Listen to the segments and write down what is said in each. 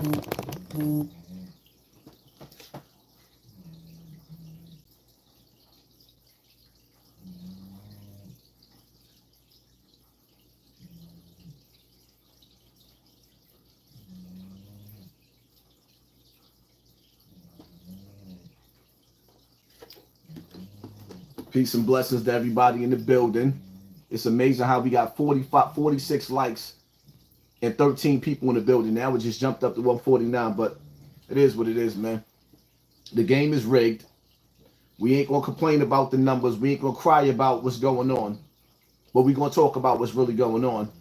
Peace and blessings to everybody in the building. It's amazing how we got 46 likes and 13 people in the building. Now it just jumped up to 149, but it is what it is, man. The game is rigged. We ain't gonna complain about the numbers. We ain't gonna cry about what's going on, but we gonna talk about what's really going on.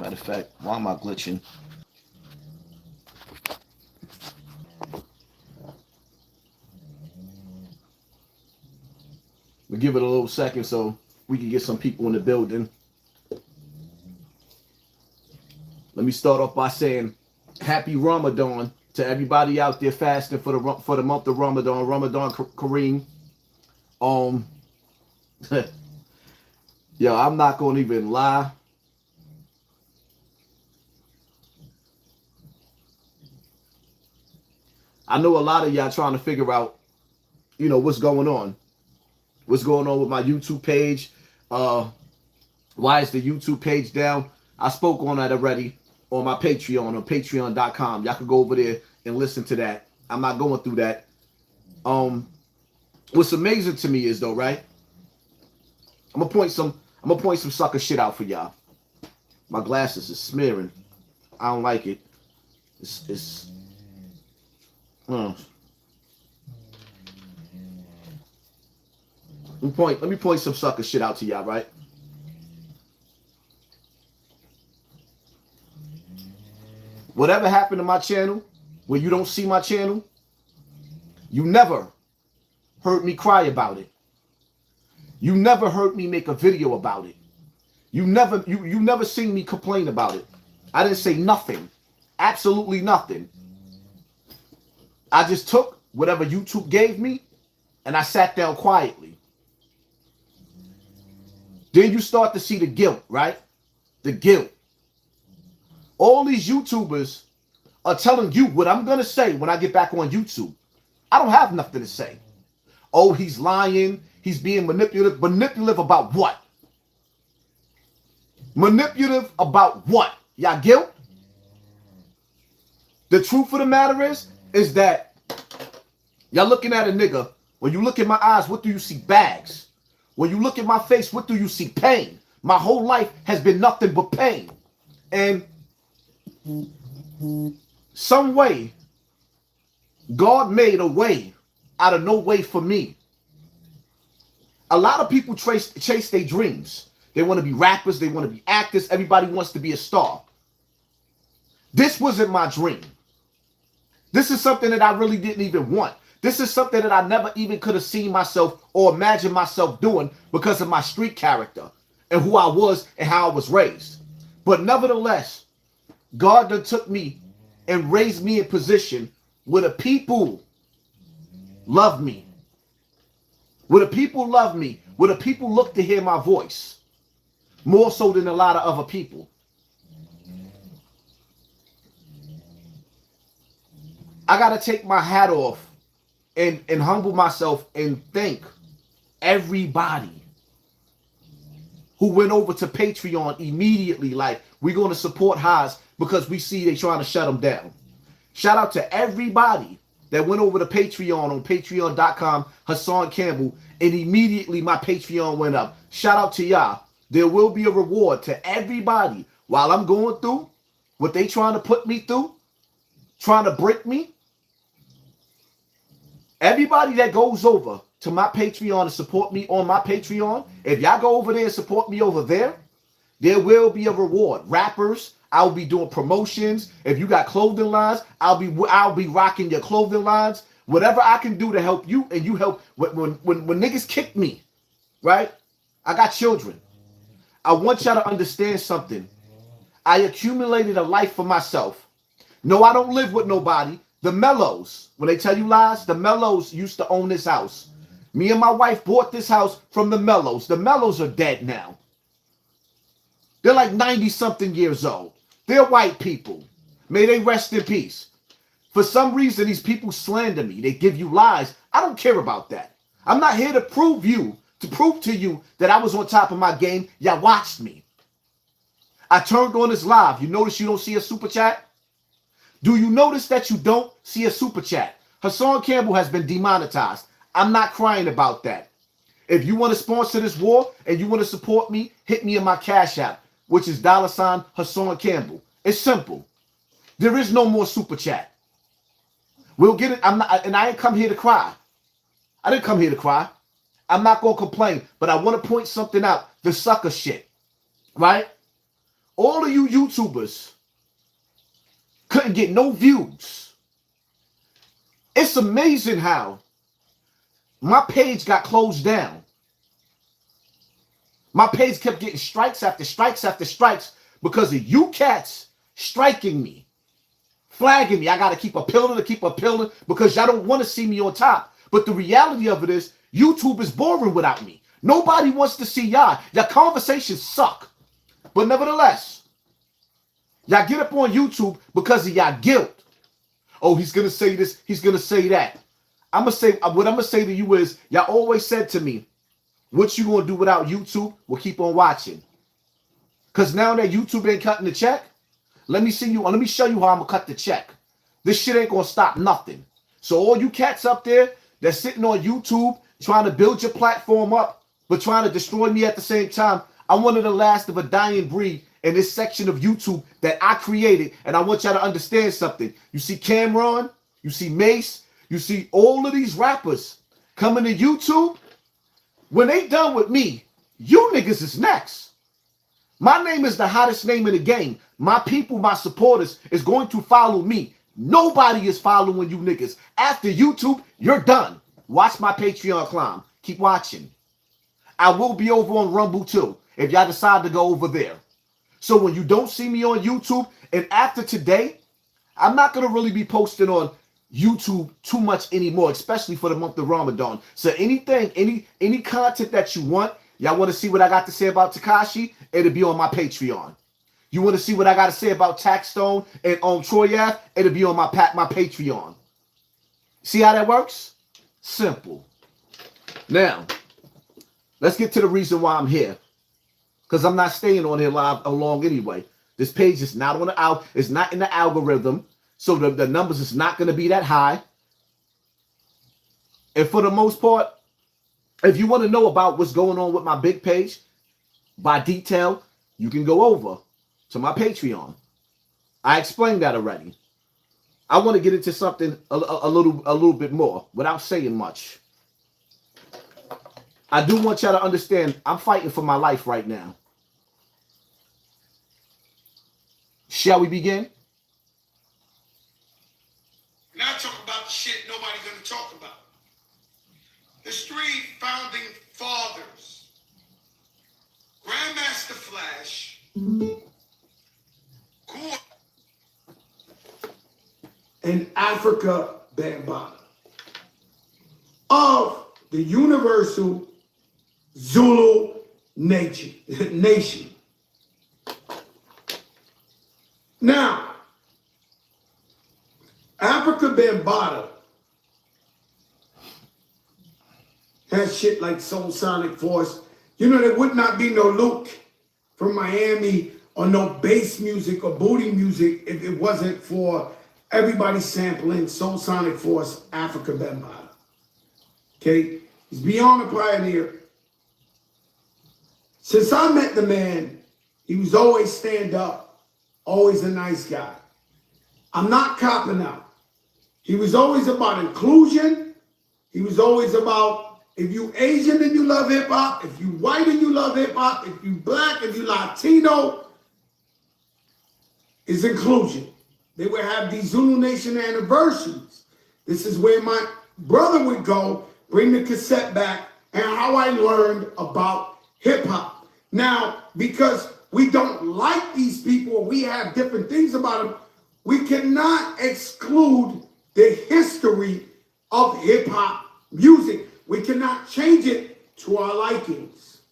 Matter of fact, why am I glitching? We'll give it a little second so we can get some people in the building. Let me start off by saying happy Ramadan to everybody out there fasting for the month of Ramadan. Ramadan Kareem. Yo, I'm not gonna even lie. I know a lot of y'all trying to figure out, you know, what's going on. What's going on with my YouTube page? Why is the YouTube page down? I spoke on that already on my Patreon, on patreon.com. Y'all can go over there and listen to that. I'm not going through that. What's amazing to me is though, right? I'm gonna point some sucker shit out for y'all. My glasses is smearing. I don't like it. Let me point some sucker shit out to y'all, right? Whatever happened to my channel, where you don't see my channel, you never heard me cry about it. You never heard me make a video about it. You never seen me complain about it. I didn't say nothing. Absolutely nothing. I just took whatever YouTube gave me and I sat down quietly. Then you start to see the guilt, right? The guilt. All these YouTubers are telling you what I'm going to say when I get back on YouTube. I don't have nothing to say. Oh, he's lying. He's being manipulative. Manipulative about what? Manipulative about what? Y'all guilt? The truth of the matter is that y'all looking at a nigga. When you look in my eyes, what do you see? Bags. When you look at my face, what do you see? Pain. My whole life has been nothing but pain. And some way, God made a way out of no way for me. A lot of people chase their dreams. They want to be rappers. They want to be actors. Everybody wants to be a star. This wasn't my dream. This is something that I really didn't even want. This is something that I never even could have seen myself or imagined myself doing because of my street character and who I was and how I was raised. But nevertheless, God done took me and raised me in position where the people love me. Where the people love me. Where the people look to hear my voice. More so than a lot of other people. I got to take my hat off and humble myself and thank everybody who went over to Patreon immediately like, we're going to support Haas because we see they trying to shut them down. Shout out to everybody that went over to Patreon on patreon.com, Hassan Campbell, and immediately my Patreon went up. Shout out to y'all. There will be a reward to everybody while I'm going through what they trying to put me through, trying to break me. Everybody that goes over to my Patreon to support me on my Patreon, if y'all go over there and support me over there, there will be a reward. Rappers, I'll be doing promotions. If you got clothing lines, I'll be rocking your clothing lines. Whatever I can do to help you and you help. When niggas kick me, right? I got children. I want y'all to understand something. I accumulated a life for myself. No, I don't live with nobody. The Mellows, when they tell you lies, the Mellows used to own this house. Me and my wife bought this house from the Mellows. The Mellows are dead now. They're like 90-something years old. They're white people. May they rest in peace. For some reason, these people slander me. They give you lies. I don't care about that. I'm not here to prove to you that I was on top of my game. Y'all watched me. I turned on this live. You notice you don't see a super chat? Do you notice that you don't see a super chat? Hassan Campbell has been demonetized. I'm not crying about that. If you want to sponsor this war and you want to support me, hit me in my Cash App, which is $ Hassan Campbell. It's simple. There is no more super chat. We'll get it. I ain't come here to cry. I didn't come here to cry. I'm not going to complain, but I want to point something out. The sucker shit, right? All of you YouTubers couldn't get no views. It's amazing how my page got closed down. My page kept getting strikes after strikes after strikes because of you cats striking me, flagging me. I got to keep appealing because y'all don't want to see me on top. But the reality of it is YouTube is boring without me. Nobody wants to see y'all. Your conversations suck. But nevertheless, y'all get up on YouTube because of y'all guilt. Oh, he's going to say this. He's going to say that. What I'm going to say to you is, y'all always said to me, what you going to do without YouTube? We'll keep on watching. Because now that YouTube ain't cutting the check, let me show you how I'm going to cut the check. This shit ain't going to stop nothing. So all you cats up there that's sitting on YouTube trying to build your platform up, but trying to destroy me at the same time, I'm one of the last of a dying breed in this section of YouTube that I created. And I want y'all to understand something. You see Cameron, you see Mace, you see all of these rappers coming to YouTube. When they done with me, you niggas is next. My name is the hottest name in the game. My people, my supporters is going to follow me. Nobody is following you niggas. After YouTube, you're done. Watch my Patreon climb. Keep watching. I will be over on Rumble too, if y'all decide to go over there. So when you don't see me on YouTube, and after today, I'm not going to really be posting on YouTube too much anymore, especially for the month of Ramadan. So anything, any content that you want, y'all want to see what I got to say about Tekashi, it'll be on my Patreon. You want to see what I got to say about Taxstone and Troyath, it'll be on my Patreon. See how that works? Simple. Now, let's get to the reason why I'm here. Because I'm not staying on here live long anyway. This page is not on the it's not in the algorithm. So the numbers is not going to be that high. And for the most part, if you want to know about what's going on with my big page by detail, you can go over to my Patreon. I explained that already. I want to get into something a little bit more without saying much. I do want y'all to understand I'm fighting for my life right now. Shall we begin? Now talk about the shit nobody gonna talk about. The three founding fathers, Grandmaster Flash, and Afrika Bambaataa of the Universal Zulu Nation. Now, Afrika Bambaataa has shit like Soul Sonic Force. You know, there would not be no Luke from Miami or no bass music or booty music if it wasn't for everybody sampling Soul Sonic Force, Afrika Bambaataa. Okay? He's beyond a pioneer. Since I met the man, he was always stand up, always a nice guy. I'm not copping out. He was always about inclusion. He was always about, if you Asian and you love hip hop, if you white and you love hip hop, if you black, if you Latino, it's inclusion. They would have these Zulu Nation anniversaries. This is where my brother would go, bring the cassette back, and how I learned about hip hop. Now, because we don't like these people, we have different things about them, we cannot exclude the history of hip hop music. We cannot change it to our likings.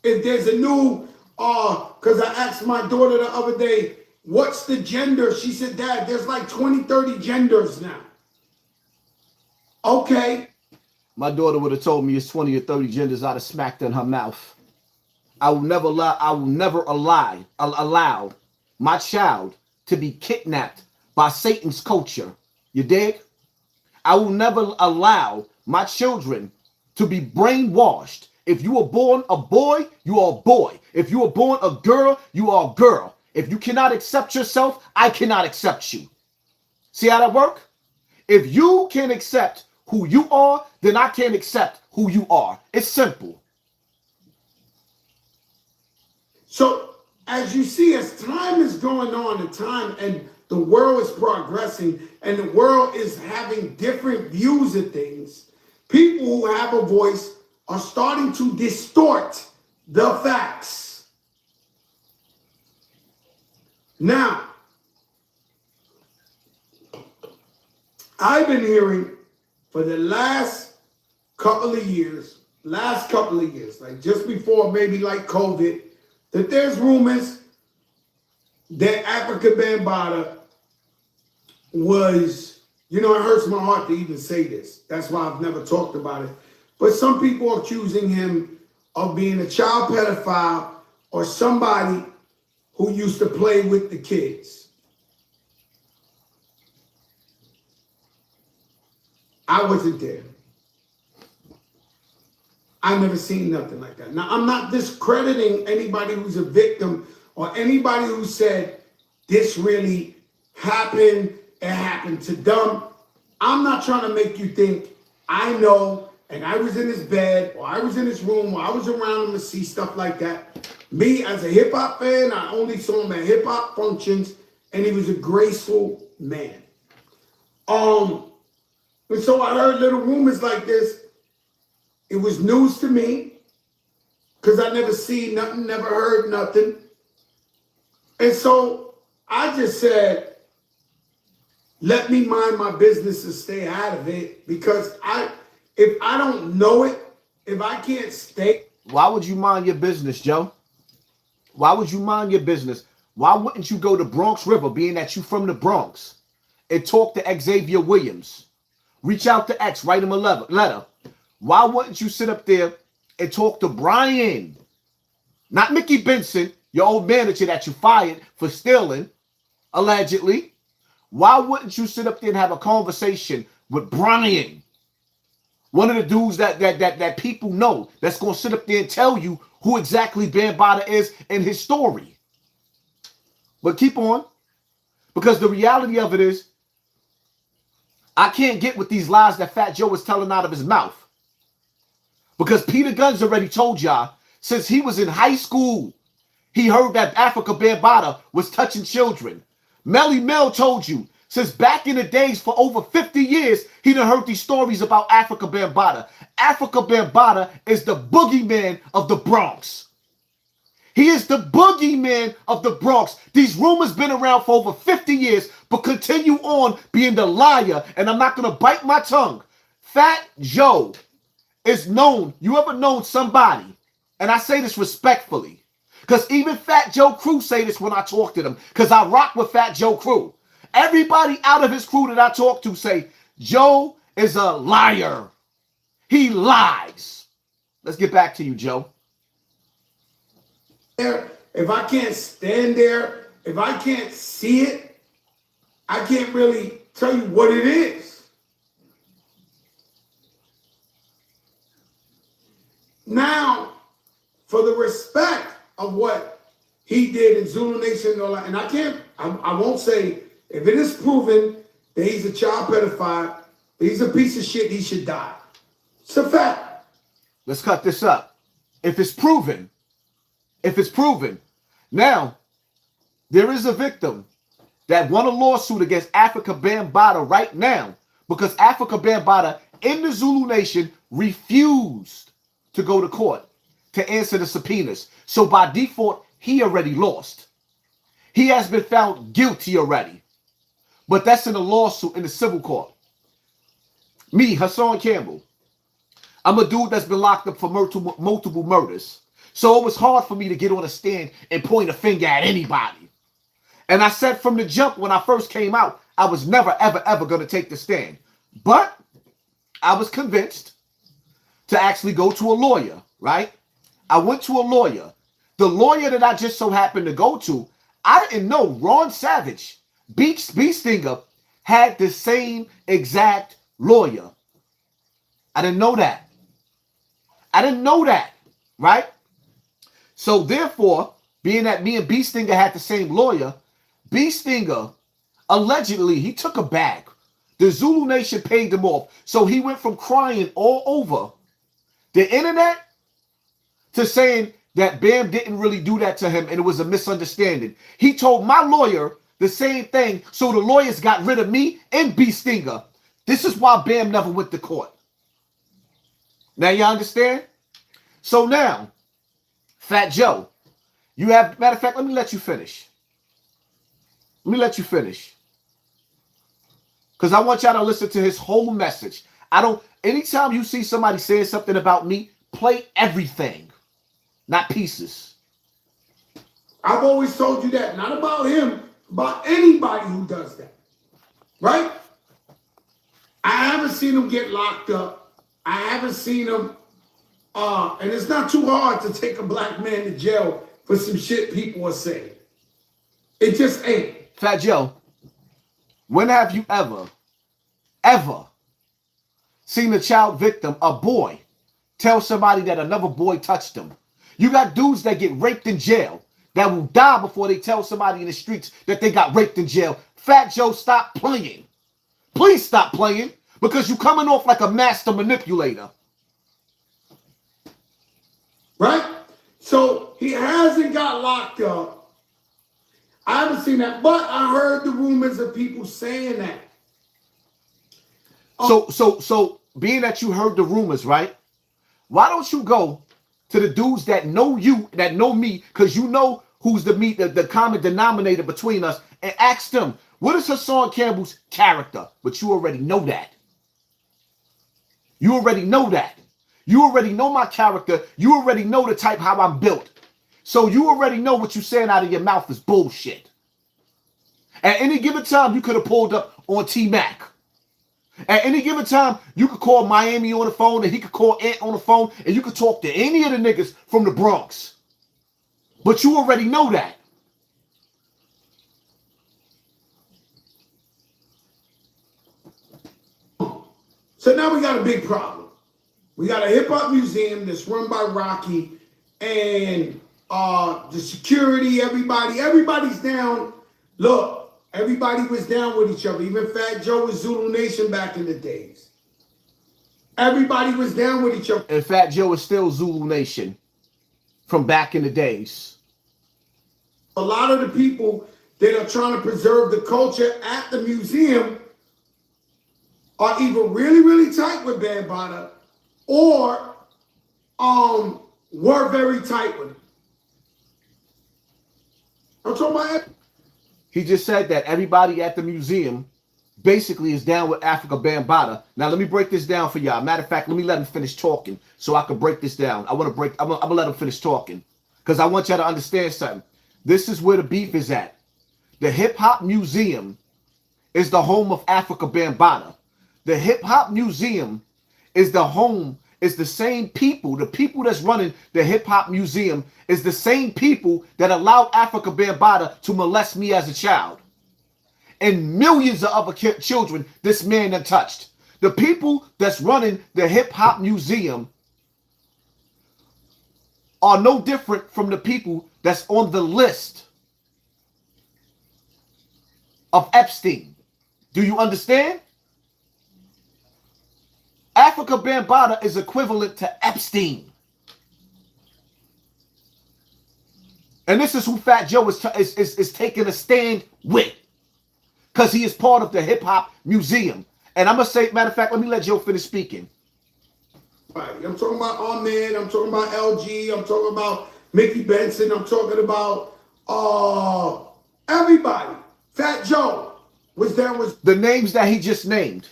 If there's a new, because I asked my daughter the other day, what's the gender? She said, Dad, there's like 20, 30 genders now. Okay. My daughter would have told me it's 20 or 30 genders. I'd have smacked in her mouth. I will never allow my child to be kidnapped by Satan's culture. You dig? I will never allow my children to be brainwashed. If you were born a boy, you are a boy. If you were born a girl, you are a girl. If you cannot accept yourself, I cannot accept you. See how that works? If you can't accept who you are, then I can't accept who you are. It's simple. So as you see, as time is going on, and the world is progressing, and the world is having different views of things, people who have a voice are starting to distort the facts. Now, I've been hearing for the last couple of years, like just before maybe like COVID, that there's rumors that Afrika Bambaataa was, it hurts my heart to even say this. That's why I've never talked about it. But some people are accusing him of being a child pedophile or somebody who used to play with the kids. I wasn't there. I never seen nothing like that. Now, I'm not discrediting anybody who's a victim or anybody who said this really happened, it happened to them. I'm not trying to make you think I know and I was in his bed or I was in his room or I was around him to see stuff like that. Me, as a hip-hop fan, I only saw him at hip-hop functions, and he was a graceful man. And so I heard little rumors like this. It was news to me because I never seen nothing, never heard nothing. And so I just said, let me mind my business and stay out of it, because if I don't know it, if I can't stay. Why would you mind your business, Joe? Why would you mind your business? Why wouldn't you go to Bronx River, being that you from the Bronx, and talk to Xavier Williams? Reach out to X, write him a letter. Why wouldn't you sit up there and talk to Brian? Not Mickey Benson, your old manager that you fired for stealing, allegedly. Why wouldn't you sit up there and have a conversation with Brian? One of the dudes that people know, that's going to sit up there and tell you who exactly Bambaataa is and his story. But keep on, because the reality of it is, I can't get with these lies that Fat Joe is telling out of his mouth. Because Peter Guns already told y'all, since he was in high school, he heard that Afrika Bambaataa was touching children. Melly Mel told you, since back in the days for over 50 years, he done heard these stories about Afrika Bambaataa. Afrika Bambaataa is the boogeyman of the Bronx. He is the boogeyman of the Bronx. These rumors been around for over 50 years, but continue on being the liar, and I'm not going to bite my tongue. Fat Joe is known. You ever known somebody, and I say this respectfully, because even Fat Joe Crew say this when I talk to them, because I rock with Fat Joe Crew. Everybody out of his crew that I talk to say, Joe is a liar. He lies. Let's get back to you, Joe. If I can't stand there, if I can't see it, I can't really tell you what it is. Now, for the respect of what he did in Zulu Nation and all that, and I won't say, if it is proven that he's a child pedophile, that he's a piece of shit, he should die. It's a fact. Let's cut this up. If it's proven, now, there is a victim that won a lawsuit against Afrika Bambaataa right now, because Afrika Bambaataa in the Zulu Nation refused to go to court to answer the subpoenas. So by default, he already lost. He has been found guilty already. But that's in a lawsuit in the civil court. Me, HassanCampbell, I'm a dude that's been locked up for multiple murders. So it was hard for me to get on a stand and point a finger at anybody. And I said from the jump when I first came out, I was never, ever, ever going to take the stand. But I was convinced to actually go to a lawyer, right? I went to a lawyer. The lawyer that I just so happened to go to, I didn't know Ron Savage, B Stinger, had the same exact lawyer. I didn't know that. I didn't know that, right? So therefore, being that me and B Stinger had the same lawyer, B Stinger, allegedly, he took a bag. The Zulu Nation paid him off. So he went from crying all over the internet to saying that Bam didn't really do that to him and it was a misunderstanding. He told my lawyer the same thing, so the lawyers got rid of me and B Stinger. This is why Bam never went to court. Now you understand? So now, Fat Joe, you have, matter of fact, let me let you finish. Let me let you finish. Because I want y'all to listen to his whole message. Anytime you see somebody saying something about me, play everything, not pieces. I've always told you that, not about him, about anybody who does that, right? I haven't seen him get locked up. I haven't seen him, and it's not too hard to take a black man to jail for some shit people are saying. It just ain't. Fat Joe, when have you ever seen a child victim, a boy, tell somebody that another boy touched them? You got dudes that get raped in jail that will die before they tell somebody in the streets that they got raped in jail. Fat Joe, stop playing. Please stop playing, because you're coming off like a master manipulator. Right? So he hasn't got locked up. I haven't seen that, but I heard the rumors of people saying that. So being that you heard the rumors, right? Why don't you go to the dudes that know you, that know me, because you know who's the common denominator between us, and ask them, what is Hassan Campbell's character? But you already know that. You already know that. You already know my character. You already know the type how I'm built. So you already know what you're saying out of your mouth is bullshit. At any given time, you could have pulled up on T-Mac. At any given time, you could call Miami on the phone and he could call Ant on the phone and you could talk to any of the niggas from the Bronx. But you already know that. So now we got a big problem. We got a hip hop museum that's run by Rocky, and the security, everybody's down. Look, everybody was down with each other. Even Fat Joe was Zulu Nation back in the days. Everybody was down with each other. And Fat Joe is still Zulu Nation from back in the days. A lot of the people that are trying to preserve the culture at the museum are either really, really tight with Bambaataa or were very tight with him. I'm talking about. He just said that everybody at the museum basically is down with Afrika Bambaataa. Now let me break this down for y'all. Matter of fact, let me let him finish talking so I can break this down. I'm gonna let him finish talking because I want y'all to understand something. This is where the beef is at. The Hip Hop Museum is the home of Afrika Bambaataa. The Hip Hop Museum is the home, is the same people, the people that's running the Hip Hop Museum is the same people that allowed Afrika Bambaataa to molest me as a child. And millions of other children this man done touched. The people that's running the Hip Hop Museum are no different from the people that's on the list of Epstein. Do you understand? Afrika Bambaataa is equivalent to Epstein. And this is who Fat Joe is taking a stand with. Because he is part of the Hip Hop Museum. And I'm going to say, matter of fact, let me let Joe finish speaking. Right. I'm talking about Ahmed. I'm talking about LG. I'm talking about Mickey Benson. I'm talking about everybody. Fat Joe was there. Was the names that he just named.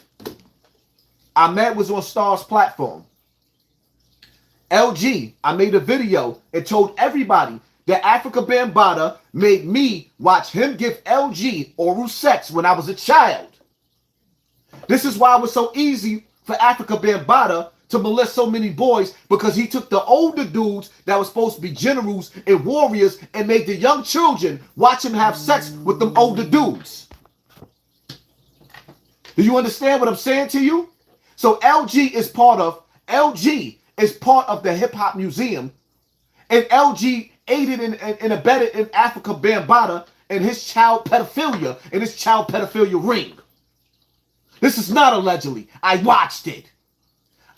Ahmed was on Star's platform. LG, I made a video and told everybody that Afrika Bambaataa made me watch him give LG oral sex when I was a child. This is why it was so easy for Afrika Bambaataa to molest so many boys, because he took the older dudes that were supposed to be generals and warriors and made the young children watch him have sex with them older dudes. Do you understand what I'm saying to you? So LG is part of the Hip Hop Museum, and LG aided and abetted in Afrika Bambaataa and his child pedophilia ring. This is not allegedly. I watched it.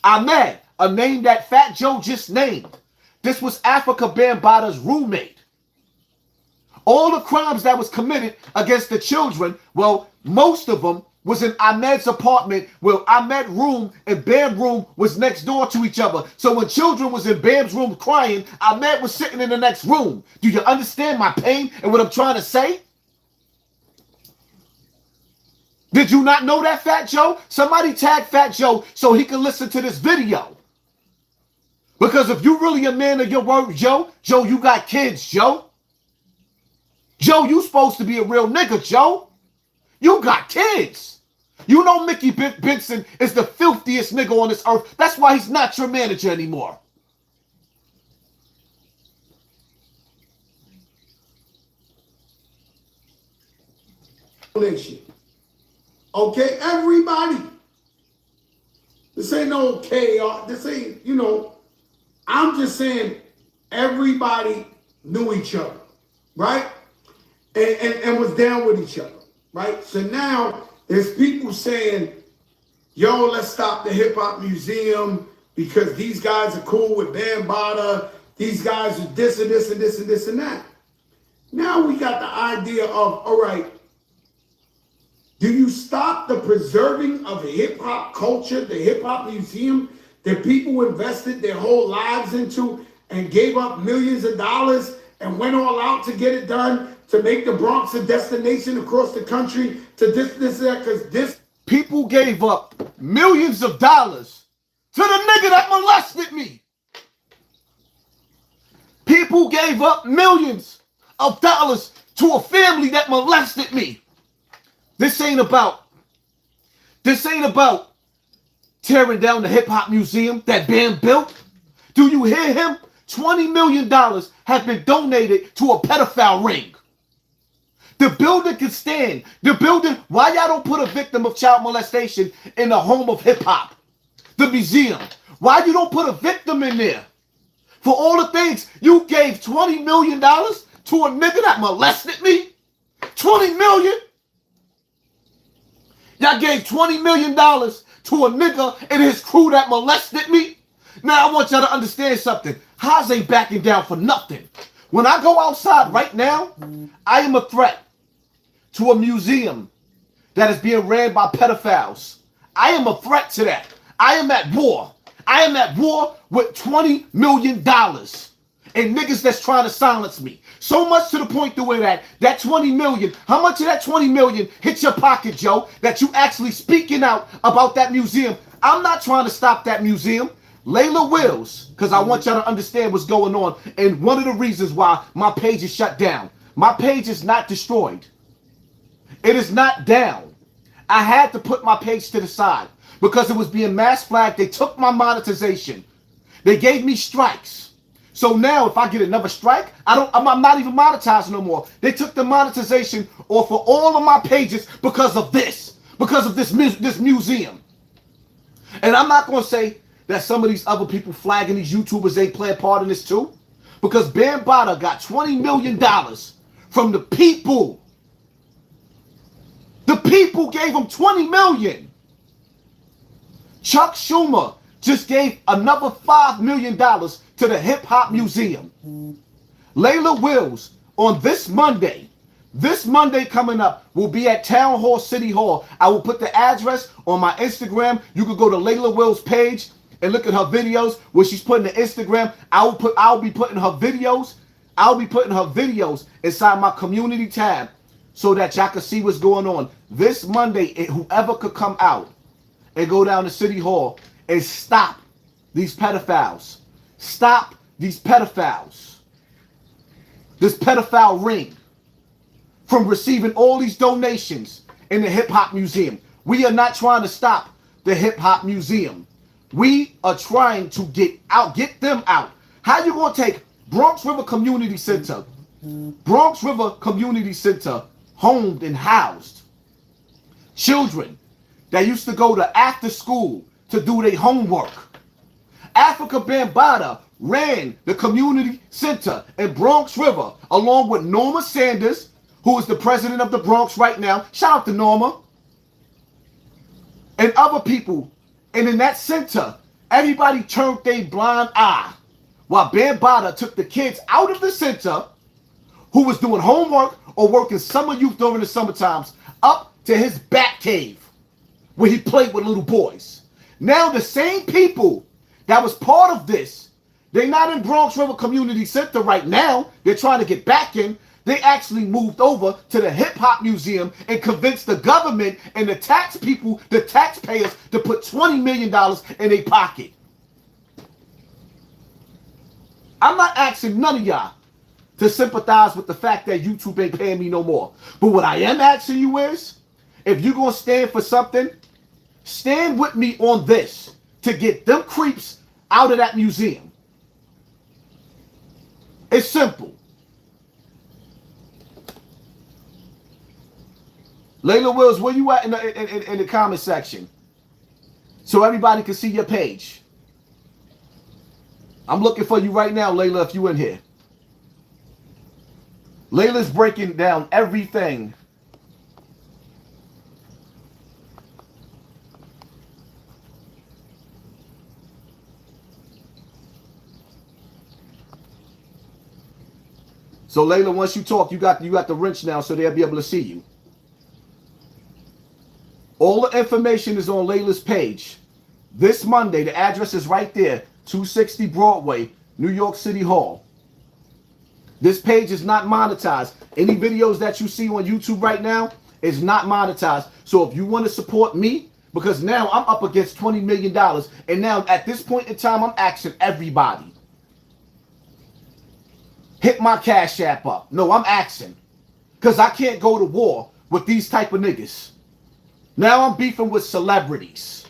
Ahmed, a name that Fat Joe just named. This was Afrika Bambaataa's roommate. All the crimes that was committed against the children, well, most of them was in Ahmed's apartment, where Ahmed's room and Bam's room was next door to each other. So when children was in Bam's room crying, Ahmed was sitting in the next room. Do you understand my pain and what I'm trying to say? Did you not know that, Fat Joe? Somebody tag Fat Joe so he can listen to this video. Because if you really a man of your word, Joe, you got kids, Joe. Joe, you supposed to be a real nigga, Joe. You got kids. You know Mickey Benson is the filthiest nigga on this earth. That's why he's not your manager anymore. Okay, everybody. This ain't no chaos. This ain't, I'm just saying everybody knew each other, right? And was down with each other, right? So now there's people saying, yo, let's stop the Hip Hop Museum because these guys are cool with Bambaataa. These guys are this and this and this and this and that. Now we got the idea of, all right, do you stop the preserving of hip hop culture, the Hip Hop Museum that people invested their whole lives into and gave up millions of dollars and went all out to get it done, to make the Bronx a destination across the country, to this, that, because this... People gave up millions of dollars to the nigga that molested me. People gave up millions of dollars to a family that molested me. This ain't about tearing down the Hip Hop Museum that Bam built. Do you hear him? $20 million have been donated to a pedophile ring. The building can stand. The building, why y'all don't put a victim of child molestation in the home of hip hop? The museum. Why you don't put a victim in there? For all the things, you gave $20 million to a nigga that molested me? $20 million? Y'all gave $20 million to a nigga and his crew that molested me? Now I want y'all to understand something. Haas ain't backing down for nothing. When I go outside right now, I am a threat to a museum that is being ran by pedophiles. I am a threat to that. I am at war. I am at war with $20 million and niggas that's trying to silence me. So much to the point to where that 20 million, how much of that 20 million hit your pocket, Joe, that you actually speaking out about that museum? I'm not trying to stop that museum. Layla Wills, because I want y'all to understand what's going on. And one of the reasons why my page is shut down. My page is not destroyed. It is not down. I had to put my page to the side because it was being mass flagged. They took my monetization. They gave me strikes. So now if I get another strike, I'm not even monetized no more. They took the monetization off of all of my pages because of this museum. And I'm not going to say that some of these other people flagging these YouTubers ain't play a part in this too, because Bambaataa got $20 million from the people. The people gave him $20 million. Chuck Schumer just gave another $5 million to the Hip Hop Museum. Layla Wills on this Monday coming up will be at Town Hall, City Hall. I will put the address on my Instagram. You can go to Layla Wills' page and look at her videos where she's putting the Instagram. I'll be putting her videos inside my community tab so that y'all can see what's going on. This Monday, whoever could come out and go down to City Hall and stop these pedophiles. Stop these pedophiles. this pedophile ring from receiving all these donations in the Hip Hop Museum. We are not trying to stop the Hip Hop Museum. We are trying to get them out. How you gonna take Bronx River Community Center, homed and housed children that used to go to after school to do their homework? Afrika Bambaataa ran the community center in Bronx River along with Norma Sanders, who is the president of the Bronx right now. Shout out to Norma. And other people. And in that center, everybody turned their blind eye while Bambaataa took the kids out of the center who was doing homework or working summer youth during the summer times up to his bat cave where he played with little boys. Now the same people that was part of this, they're not in Bronx River Community Center right now. They're trying to get back in. They actually moved over to the Hip Hop Museum and convinced the government and the taxpayers, to put $20 million in their pocket. I'm not asking none of y'all to sympathize with the fact that YouTube ain't paying me no more. But what I am asking you is, if you're going to stand for something, stand with me on this to get them creeps out of that museum. It's simple. Layla Wills, where you at in the comment section? So everybody can see your page. I'm looking for you right now, Layla, if you in here. Layla's breaking down everything. So Layla, once you talk, you got the wrench now, so they'll be able to see you. All the information is on Layla's page. This Monday, the address is right there, 260 Broadway, New York City Hall. This page is not monetized. Any videos that you see on YouTube right now is not monetized. So if you want to support me, because now I'm up against $20 million, and now at this point in time, I'm asking everybody. Hit my Cash App up. No, I'm asking. Because I can't go to war with these type of niggas. Now I'm beefing with celebrities.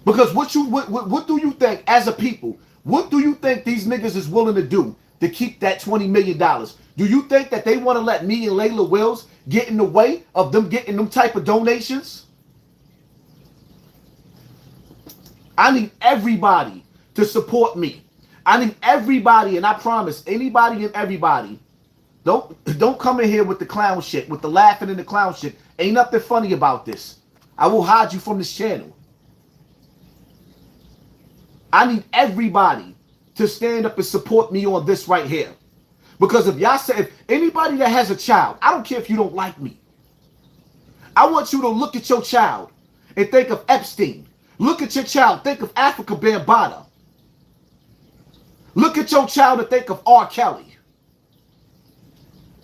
Because what do you think, as a people, what do you think these niggas is willing to do to keep that $20 million? Do you think that they want to let me and Layla Wills get in the way of them getting them type of donations? I need everybody to support me. I need everybody, and I promise, anybody and everybody, don't come in here with the clown shit, with the laughing and the clown shit. Ain't nothing funny about this. I will hide you from this channel. I need everybody to stand up and support me on this right here. Because if y'all say, if anybody that has a child, I don't care if you don't like me. I want you to look at your child and think of Epstein. Look at your child, think of Afrika Bambaataa. Look at your child and think of R. Kelly.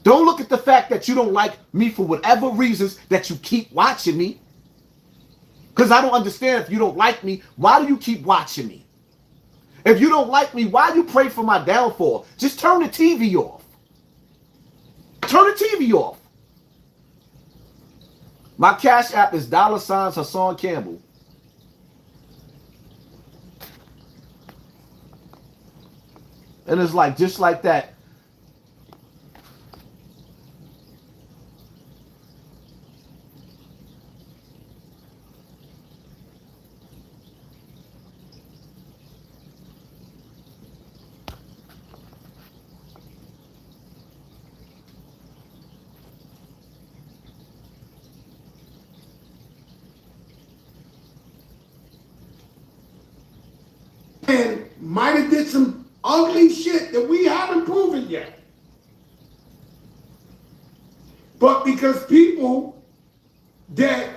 Don't look at the fact that you don't like me for whatever reasons that you keep watching me. Because I don't understand, if you don't like me, why do you keep watching me? If you don't like me, why do you pray for my downfall? Just turn the TV off. Turn the TV off. My Cash App is $HassanCampbell. And it's like, just like that. And might have did some ugly shit that we haven't proven yet. But because people that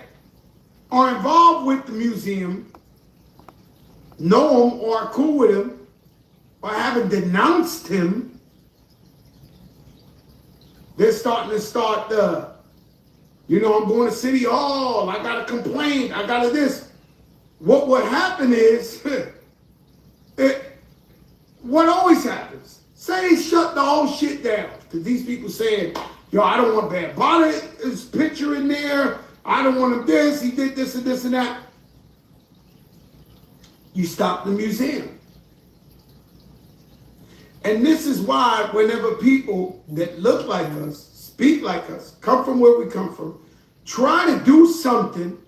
are involved with the museum know him or are cool with him or haven't denounced him, they're starting to start the, I'm going to City Hall, I got a complaint, I got a this. What happen is, what always happens, Say they shut the whole shit down. Because these people saying, yo, I don't want Bambaataa picture in there. I don't want him this. He did this and this and that. You stop the museum. And this is why whenever people that look like us, speak like us, come from where we come from, try to do something,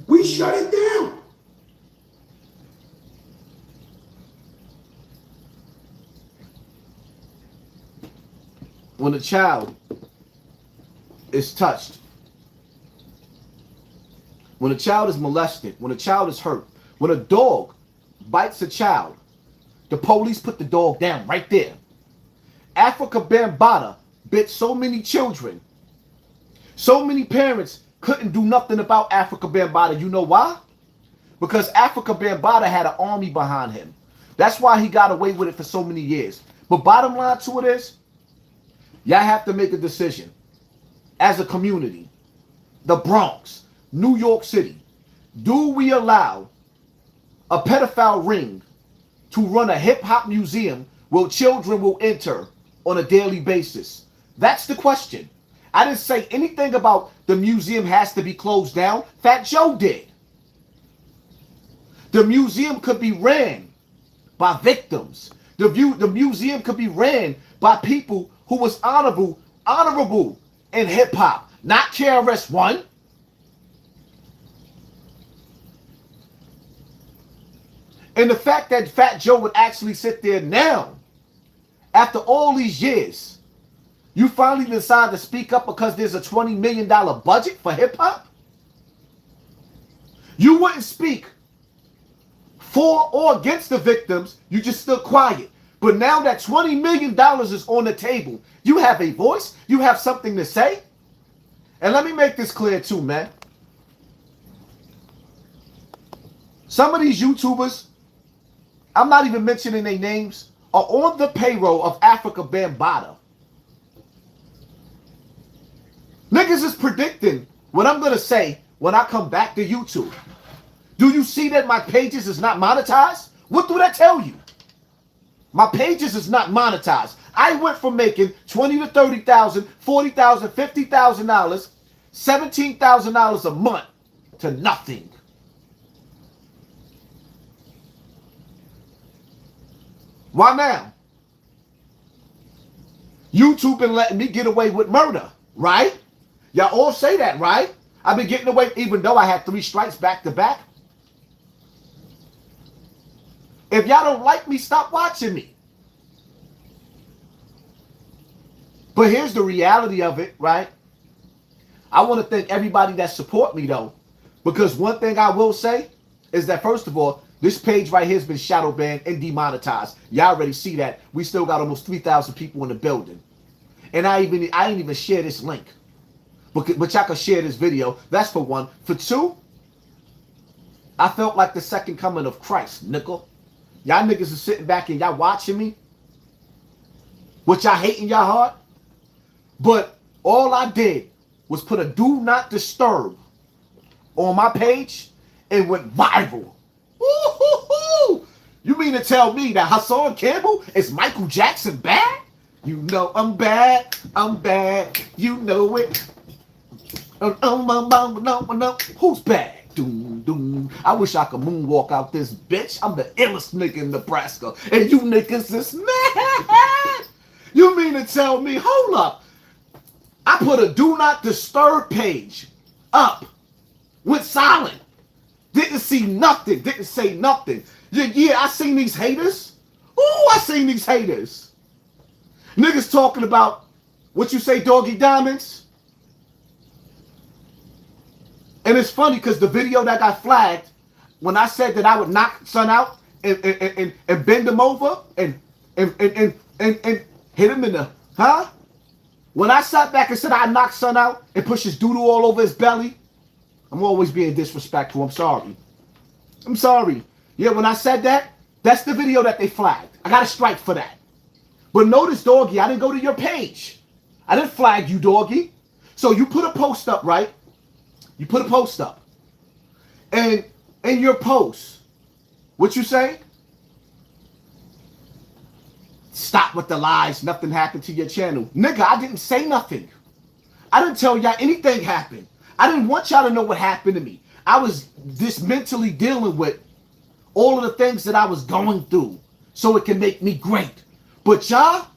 we shut it down. When a child is touched, when a child is molested, when a child is hurt, when a dog bites a child, the police put the dog down right there. Afrika Bambaataa bit so many children. So many parents couldn't do nothing about Afrika Bambaataa. You know why? Because Afrika Bambaataa had an army behind him. That's why he got away with it for so many years. But bottom line to it is, y'all have to make a decision. As a community, the Bronx, New York City, do we allow a pedophile ring to run a hip-hop museum where children will enter on a daily basis? That's the question. I didn't say anything about the museum has to be closed down. Fat Joe did. The museum could be ran by victims. The museum could be ran by people who was honorable in hip-hop, not KRS-One. And the fact that Fat Joe would actually sit there now, after all these years, you finally decide to speak up because there's a $20 million budget for hip-hop? You wouldn't speak for or against the victims, you just stood quiet. But now that $20 million is on the table, you have a voice, you have something to say. And let me make this clear too, man. Some of these YouTubers, I'm not even mentioning their names, are on the payroll of Afrika Bambaataa. Niggas is predicting what I'm going to say when I come back to YouTube. Do you see that my pages is not monetized? What do that tell you? My pages is not monetized. I went from making $20,000 to $30,000, $40,000, $50,000, $17,000 a month to nothing. Why now? YouTube been letting me get away with murder, right? Y'all all say that, right? I've been getting away even though I had 3 strikes back to back. If y'all don't like me, stop watching me. But here's the reality of it, right? I want to thank everybody that support me, though. Because one thing I will say is that, first of all, this page right here has been shadow banned and demonetized. Y'all already see that. We still got almost 3,000 people in the building. And I ain't even share this link. But y'all can share this video. That's for one. For two, I felt like the second coming of Christ, nickel. Y'all niggas are sitting back and y'all watching me. What y'all hating y'all heart. But all I did was put a do not disturb on my page and went viral. Woo-hoo-hoo! You mean to tell me that Hassan Campbell is Michael Jackson bad? You know I'm bad. I'm bad. You know it. Who's bad? Doom, doom. I wish I could moonwalk out this bitch. I'm the illest nigga in Nebraska. And you niggas is mad. You mean to tell me, hold up. I put a do not disturb page up. Went silent. Didn't see nothing. Didn't say nothing. Yeah, I seen these haters. Ooh, I seen these haters. Niggas talking about, what you say, Doggy Diamonds? And it's funny because the video that got flagged, when I said that I would knock son out and bend him over and hit him in the, huh? When I sat back and said I knocked son out and push his doodle all over his belly, I'm always being disrespectful. I'm sorry. I'm sorry. Yeah, when I said that, that's the video that they flagged. I got a strike for that. But notice, Doggy, I didn't go to your page. I didn't flag you, Doggy. So you put a post up, right? You put a post up. And in your post, what you say? Stop with the lies. Nothing happened to your channel. Nigga, I didn't say nothing. I didn't tell y'all anything happened. I didn't want y'all to know what happened to me. I was just mentally dealing with all of the things that I was going through so it can make me great. But y'all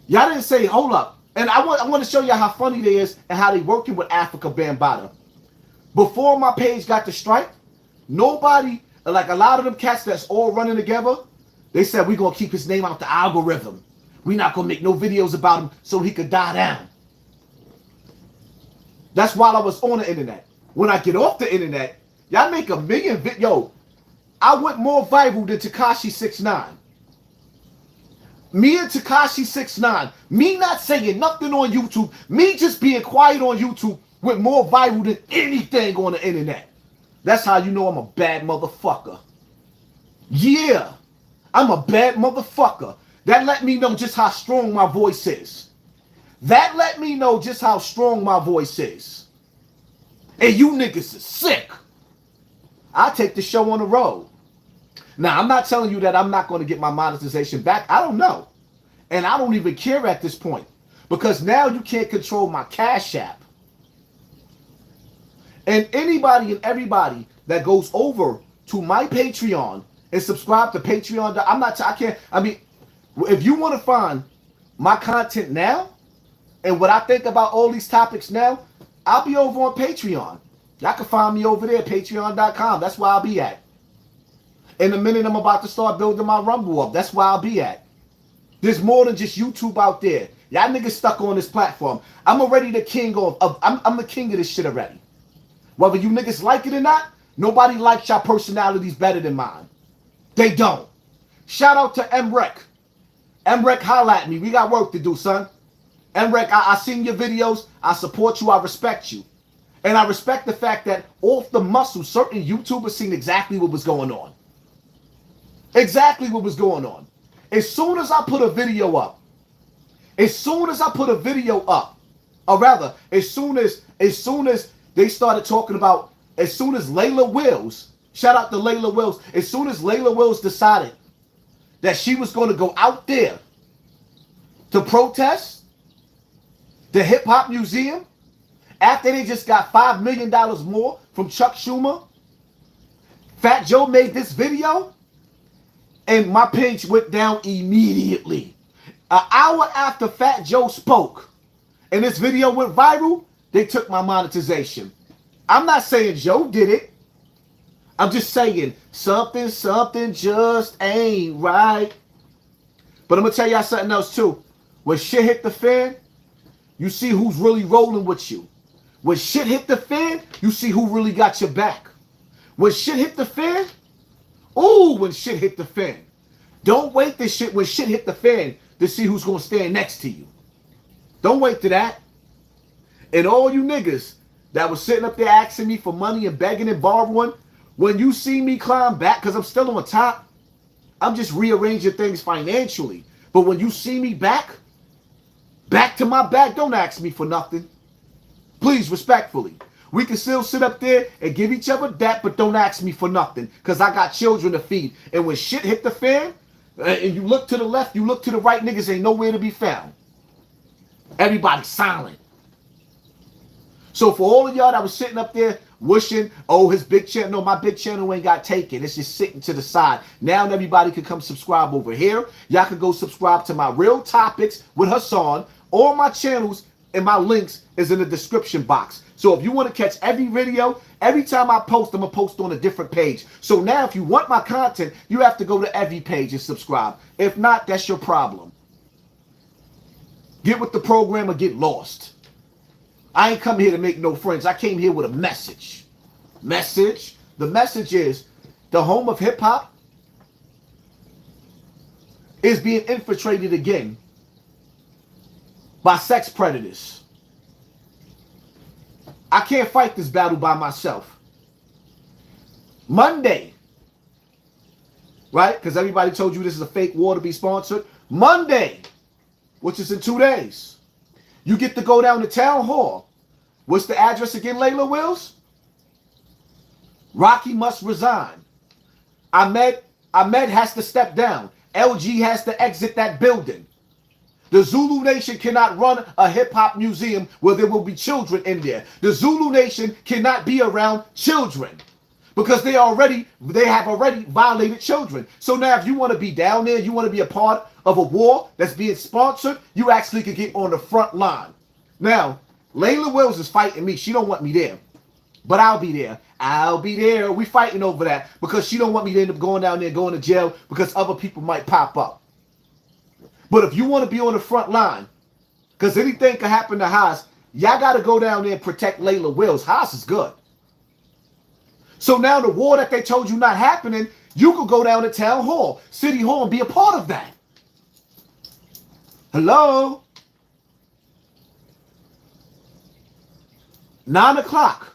didn't say, hold up. And I want to show y'all how funny they is and how they working with Afrika Bambaataa. Before my page got the strike, nobody, like a lot of them cats that's all running together, they said, we're going to keep his name out the algorithm. We're not going to make no videos about him so he could die down. That's while I was on the internet. When I get off the internet, y'all make a million Yo, I went more viral than Tekashi 6ix9ine. Me and Tekashi 6ix9ine, me not saying nothing on YouTube, me just being quiet on YouTube went more viral than anything on the internet. That's how you know I'm a bad motherfucker. Yeah, I'm a bad motherfucker. That let me know just how strong my voice is. That let me know just how strong my voice is. And you niggas is sick. I take the show on the road. Now, I'm not telling you that I'm not going to get my monetization back. I don't know. And I don't even care at this point. Because now you can't control my Cash App. And anybody and everybody that goes over to my Patreon and subscribe to Patreon, if you want to find my content now and what I think about all these topics now, I'll be over on Patreon. Y'all can find me over there, patreon.com. That's where I'll be at. In a minute, I'm about to start building my Rumble up. That's where I'll be at. There's more than just YouTube out there. Y'all niggas stuck on this platform. I'm already the king I'm the king of this shit already. Whether you niggas like it or not, nobody likes y'all personalities better than mine. They don't. Shout out to MREC. MREC, holla at me. We got work to do, son. MREC, I seen your videos. I support you. I respect you. And I respect the fact that off the muscle, certain YouTubers seen exactly what was going on. Exactly what was going on. As soon as I put a video up, or rather, as soon as they started talking about, as soon as Layla Wills, shout out to Layla Wills, as soon as Layla Wills decided that she was going to go out there to protest the Hip Hop Museum, after they just got $5 million more from Chuck Schumer, Fat Joe made this video, and my page went down immediately. An hour after Fat Joe spoke, and this video went viral, they took my monetization. I'm not saying Joe did it. I'm just saying something just ain't right. But I'm going to tell y'all something else too. When shit hit the fan, you see who's really rolling with you. When shit hit the fan, you see who really got your back. When shit hit the fan, when shit hit the fan. Don't wait when shit hit the fan to see who's going to stand next to you. Don't wait to that. And all you niggas that was sitting up there asking me for money and begging and borrowing, when you see me climb back, because I'm still on top, I'm just rearranging things financially. But when you see me back to my back, don't ask me for nothing. Please, respectfully. We can still sit up there and give each other that, but don't ask me for nothing, because I got children to feed. And when shit hit the fan, and you look to the left, you look to the right, niggas ain't nowhere to be found. Everybody's silent. So for all of y'all that was sitting up there wishing, his big channel, no, my big channel ain't got taken. It's just sitting to the side. Now everybody can come subscribe over here. Y'all can go subscribe to my Real Topics with Hassan. All my channels and my links is in the description box. So if you want to catch every video, every time I post, I'm going to post on a different page. So now if you want my content, you have to go to every page and subscribe. If not, that's your problem. Get with the program or get lost. I ain't come here to make no friends. I came here with a message. The message is the home of hip hop is being infiltrated again by sex predators. I can't fight this battle by myself. Monday, right? Because everybody told you this is a fake war to be sponsored. Monday, which is in 2 days, you get to go down to town hall. What's the address again, Layla Wills? Rocky must resign. Ahmed has to step down. LG has to exit that building. The Zulu Nation cannot run a hip-hop museum where there will be children in there. The Zulu Nation cannot be around children because they have already violated children. So now if you want to be down there, you want to be a part of a war that's being sponsored, you actually could get on the front line. Now, Layla Wills is fighting me. She don't want me there. But I'll be there. I'll be there. We fighting over that because she don't want me to end up going down there, going to jail because other people might pop up. But if you want to be on the front line, because anything can happen to Haas, y'all got to go down there and protect Layla Wills. Haas is good. So now the war that they told you not happening, you could go down to town hall, city hall, and be a part of that. Hello? 9 o'clock.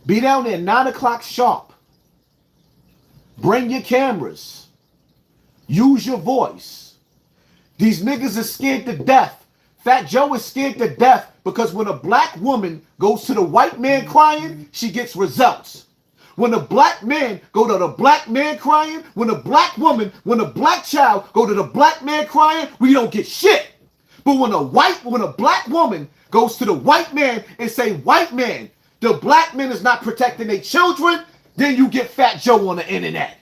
Be down there 9 o'clock sharp. Bring your cameras. Use your voice. These niggas are scared to death. Fat Joe is scared to death because when a black woman goes to the white man crying, she gets results. When a black man go to the black man crying, when a black woman, when a black child go to the black man crying, we don't get shit. But when a black woman goes to the white man and say, white man, the black man is not protecting their children, then you get Fat Joe on the internet.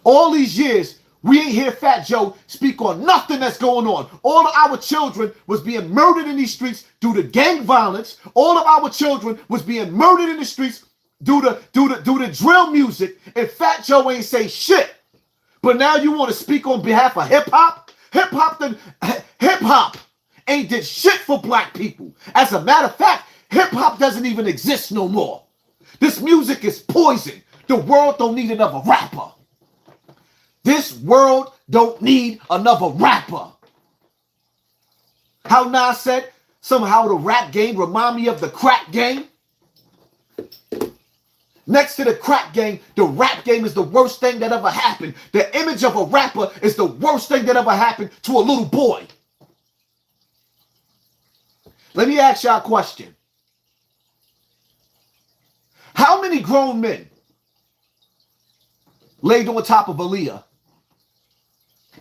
All these years, we ain't hear Fat Joe speak on nothing that's going on. All of our children was being murdered in these streets due to gang violence. All of our children was being murdered in the streets due to drill music. And Fat Joe ain't say shit. But now you want to speak on behalf of hip-hop? Hip-hop ain't did shit for black people. As a matter of fact, hip-hop doesn't even exist no more. This music is poison. The world don't need another rapper. This world don't need another rapper. How Nas said, somehow the rap game remind me of the crack game. Next to the crack game, the rap game is the worst thing that ever happened. The image of a rapper is the worst thing that ever happened to a little boy. Let me ask y'all a question. How many grown men laid on top of Aaliyah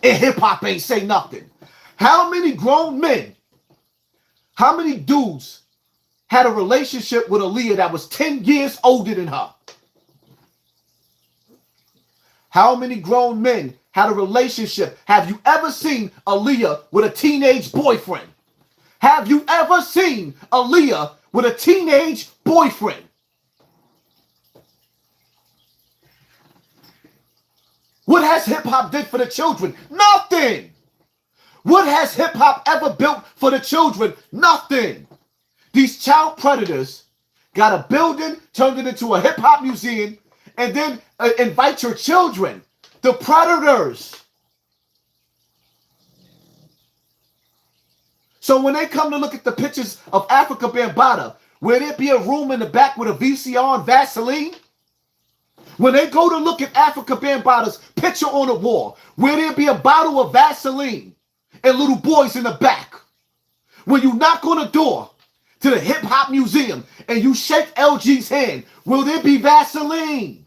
and hip-hop ain't say nothing? How many grown men, how many dudes had a relationship with Aaliyah that was 10 years older than her? How many grown men had a relationship? Have you ever seen Aaliyah with a teenage boyfriend? Have you ever seen Aaliyah with a teenage boyfriend? What has hip-hop did for the children? Nothing. What has hip-hop ever built for the children? Nothing. These child predators got a building, turned it into a hip-hop museum, and then invite your children. The predators. So when they come to look at the pictures of Afrika Bambaataa, will there be a room in the back with a VCR and Vaseline? When they go to look at Afrika Bambaataa's picture on the wall, will there be a bottle of Vaseline and little boys in the back? When you knock on the door to the hip hop museum and you shake LG's hand, will there be Vaseline?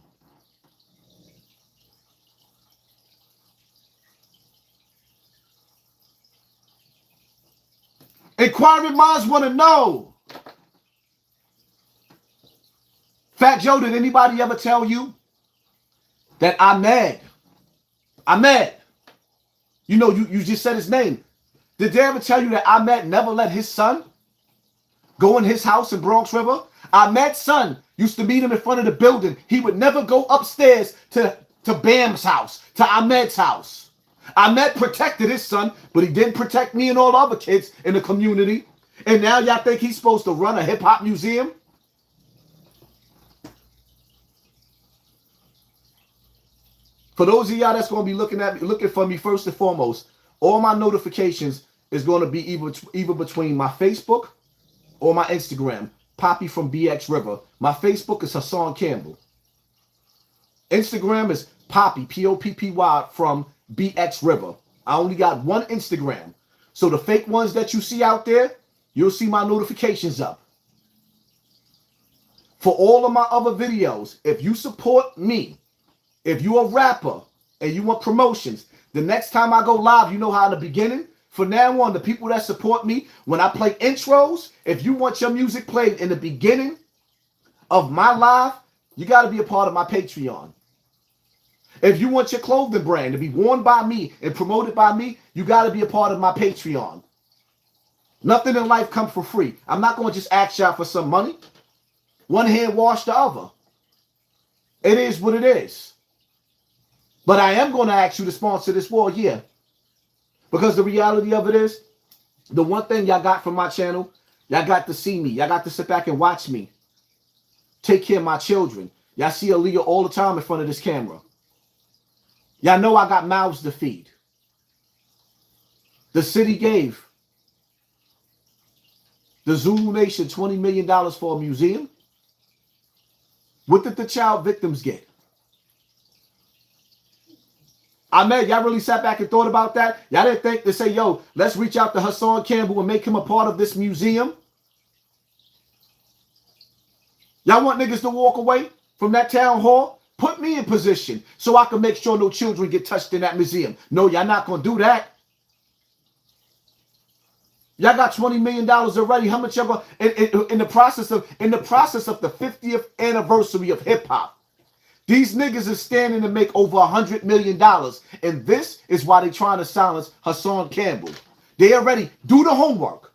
Inquiring minds want to know. Fat Joe, did anybody ever tell you that Ahmed, you know, you just said his name. Did they ever tell you that Ahmed never let his son go in his house in Bronx River? Ahmed's son used to meet him in front of the building. He would never go upstairs to Bam's house, to Ahmed's house. Ahmed protected his son, but he didn't protect me and all the other kids in the community. And now y'all think he's supposed to run a hip-hop museum? For those of y'all that's going to be looking for me first and foremost, all my notifications is going to be either between my Facebook or my Instagram, Poppy from BX River. My Facebook is Hassan Campbell. Instagram is Poppy, Poppy from BX River. I only got one Instagram. So the fake ones that you see out there, you'll see my notifications up. For all of my other videos, if you support me, if you're a rapper and you want promotions, the next time I go live, you know how in the beginning, from now on, the people that support me, when I play intros, if you want your music played in the beginning of my live, you got to be a part of my Patreon. If you want your clothing brand to be worn by me and promoted by me, you got to be a part of my Patreon. Nothing in life comes for free. I'm not going to just ask y'all for some money. One hand wash the other. It is what it is. But I am going to ask you to sponsor this war, yeah. Because the reality of it is, the one thing y'all got from my channel, y'all got to see me. Y'all got to sit back and watch me. Take care of my children. Y'all see Aaliyah all the time in front of this camera. Y'all know I got mouths to feed. The city gave the Zulu Nation $20 million for a museum. What did the child victims get? Ahmed, y'all really sat back and thought about that? Y'all didn't think to say, yo, let's reach out to Hassan Campbell and make him a part of this museum? Y'all want niggas to walk away from that town hall? Put me in position so I can make sure no children get touched in that museum. No, y'all not going to do that. Y'all got $20 million already. How much y'all going in the process of the 50th anniversary of hip hop? These niggas is standing to make over $100 million. And this is why they trying to silence Hassan Campbell. They already do the homework.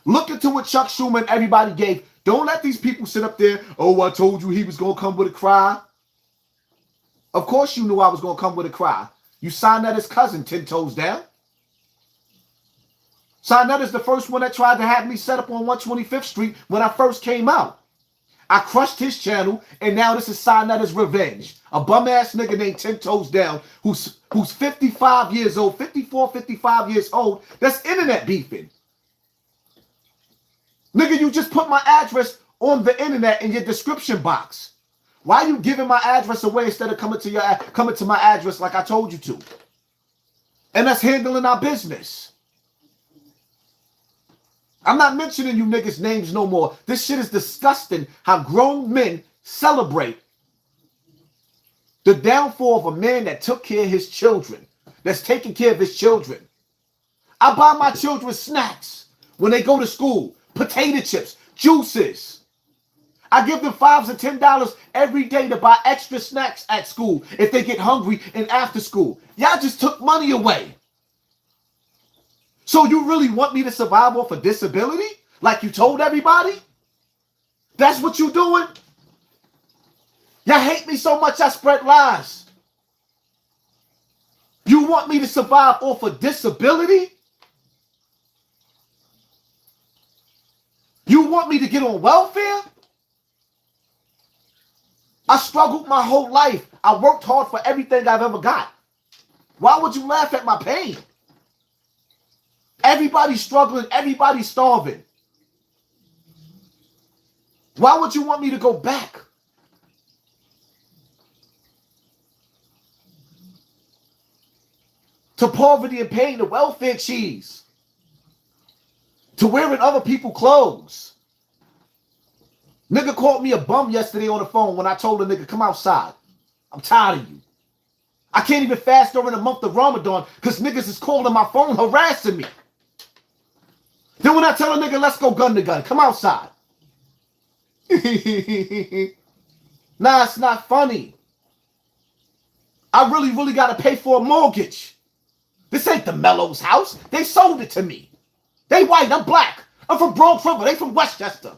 Look into what Chuck Schumer and everybody gave. Don't let these people sit up there. Oh, I told you he was going to come with a cry. Of course you knew I was going to come with a cry. You signed that as cousin 10 toes down. Signed that as the first one that tried to have me set up on 125th Street when I first came out. I crushed his channel, and now this is signed that as revenge. A bum-ass nigga named 10 toes down who's 55 years old, 54, 55 years old, that's internet beefing. Nigga, you just put my address on the internet in your description box. Why are you giving my address away instead of coming to my address like I told you to? And that's handling our business. I'm not mentioning you niggas' names no more. This shit is disgusting how grown men celebrate the downfall of a man that took care of his children, that's taking care of his children. I buy my children snacks when they go to school, potato chips, juices. I give them $5 and $10 every day to buy extra snacks at school if they get hungry and after school. Y'all just took money away. So you really want me to survive off a disability? Like you told everybody? That's what you doing? Y'all hate me so much I spread lies. You want me to survive off a disability? You want me to get on welfare? I struggled my whole life. I worked hard for everything I've ever got. Why would you laugh at my pain? Everybody's struggling. Everybody's starving. Why would you want me to go back? To poverty and pain, to welfare cheese. To wearing other people's clothes. Nigga called me a bum yesterday on the phone when I told a nigga, come outside. I'm tired of you. I can't even fast during the month of Ramadan because niggas is calling my phone harassing me. Then when I tell a nigga, let's go gun to gun, come outside. Nah, it's not funny. I really got to pay for a mortgage. This ain't the Mellows house. They sold it to me. They white, I'm black. I'm from Bronx River. They from Westchester.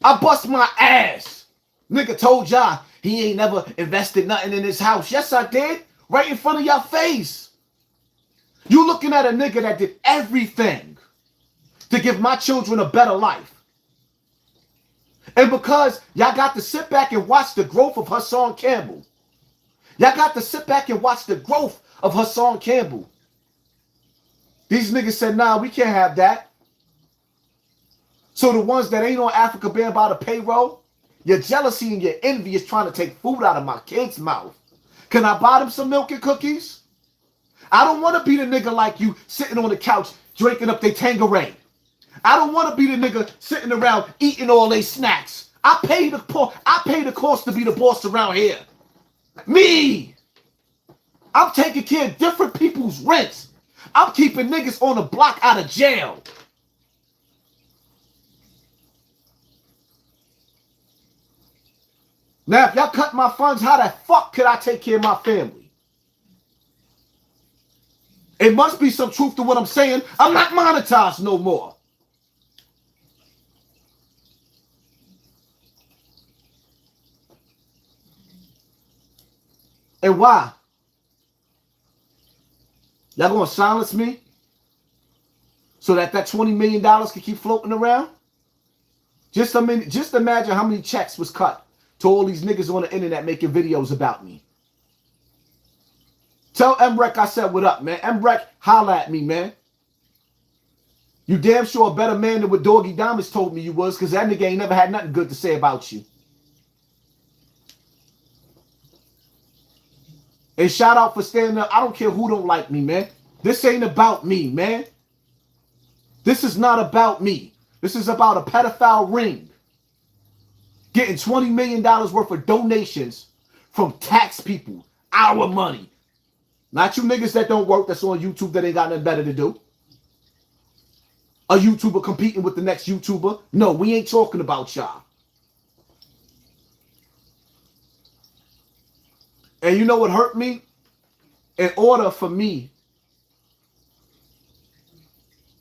I bust my ass. Nigga told y'all he ain't never invested nothing in his house. Yes, I did. Right in front of your face. You looking at a nigga that did everything to give my children a better life. And because y'all got to sit back and watch the growth of Hassan Campbell. Y'all got to sit back and watch the growth of Hassan Campbell. These niggas said, nah, we can't have that. So the ones that ain't on Afrika Bambaataa payroll, your jealousy and your envy is trying to take food out of my kid's mouth. Can I buy them some milk and cookies? I don't want to be the nigga like you sitting on the couch drinking up their Tanqueray. I don't want to be the nigga sitting around eating all they snacks. I pay the cost to be the boss around here. Me. I'm taking care of different people's rents. I'm keeping niggas on the block out of jail. Now, if y'all cut my funds, how the fuck could I take care of my family? It must be some truth to what I'm saying. I'm not monetized no more. And why? Y'all gonna silence me so that $20 million can keep floating around? Just imagine how many checks was cut to all these niggas on the internet making videos about me. Tell MREC I said what up, man. MREC, holla at me, man. You damn sure a better man than what Doggy Diamonds told me you was, because that nigga ain't never had nothing good to say about you. And shout out for standing up. I don't care who don't like me, man. This ain't about me, man. This is not about me. This is about a pedophile ring getting $20 million worth of donations from tax people. Our money. Not you niggas that don't work, that's on YouTube, that ain't got nothing better to do. A YouTuber competing with the next YouTuber. No, we ain't talking about y'all. And you know what hurt me? In order for me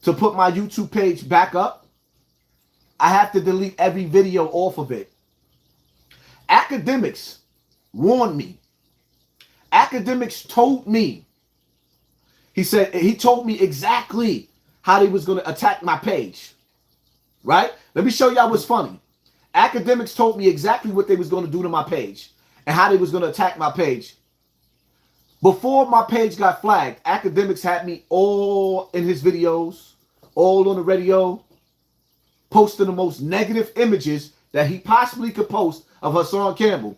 to put my YouTube page back up, I have to delete every video off of it. Academics warned me. Academics told me. He told me exactly how they was going to attack my page. Right? Let me show y'all what's funny. Academics told me exactly what they was going to do to my page and how they was going to attack my page. Before my page got flagged, Academics had me all in his videos, all on the radio, posting the most negative images that he possibly could post of Hassan Campbell.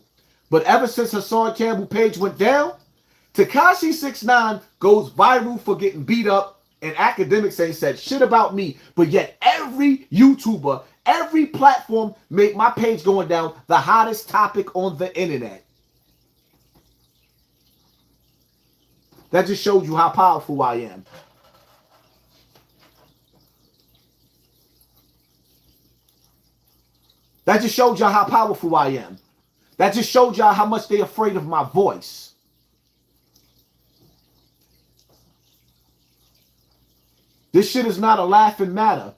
But ever since Hassan Campbell page went down, Tekashi 6ix9ine goes viral for getting beat up, and Academics ain't said shit about me. But yet every YouTuber, every platform make my page going down the hottest topic on the internet. That just shows you how powerful I am. That just showed y'all how powerful I am. That just showed y'all how much they're afraid of my voice. This shit is not a laughing matter.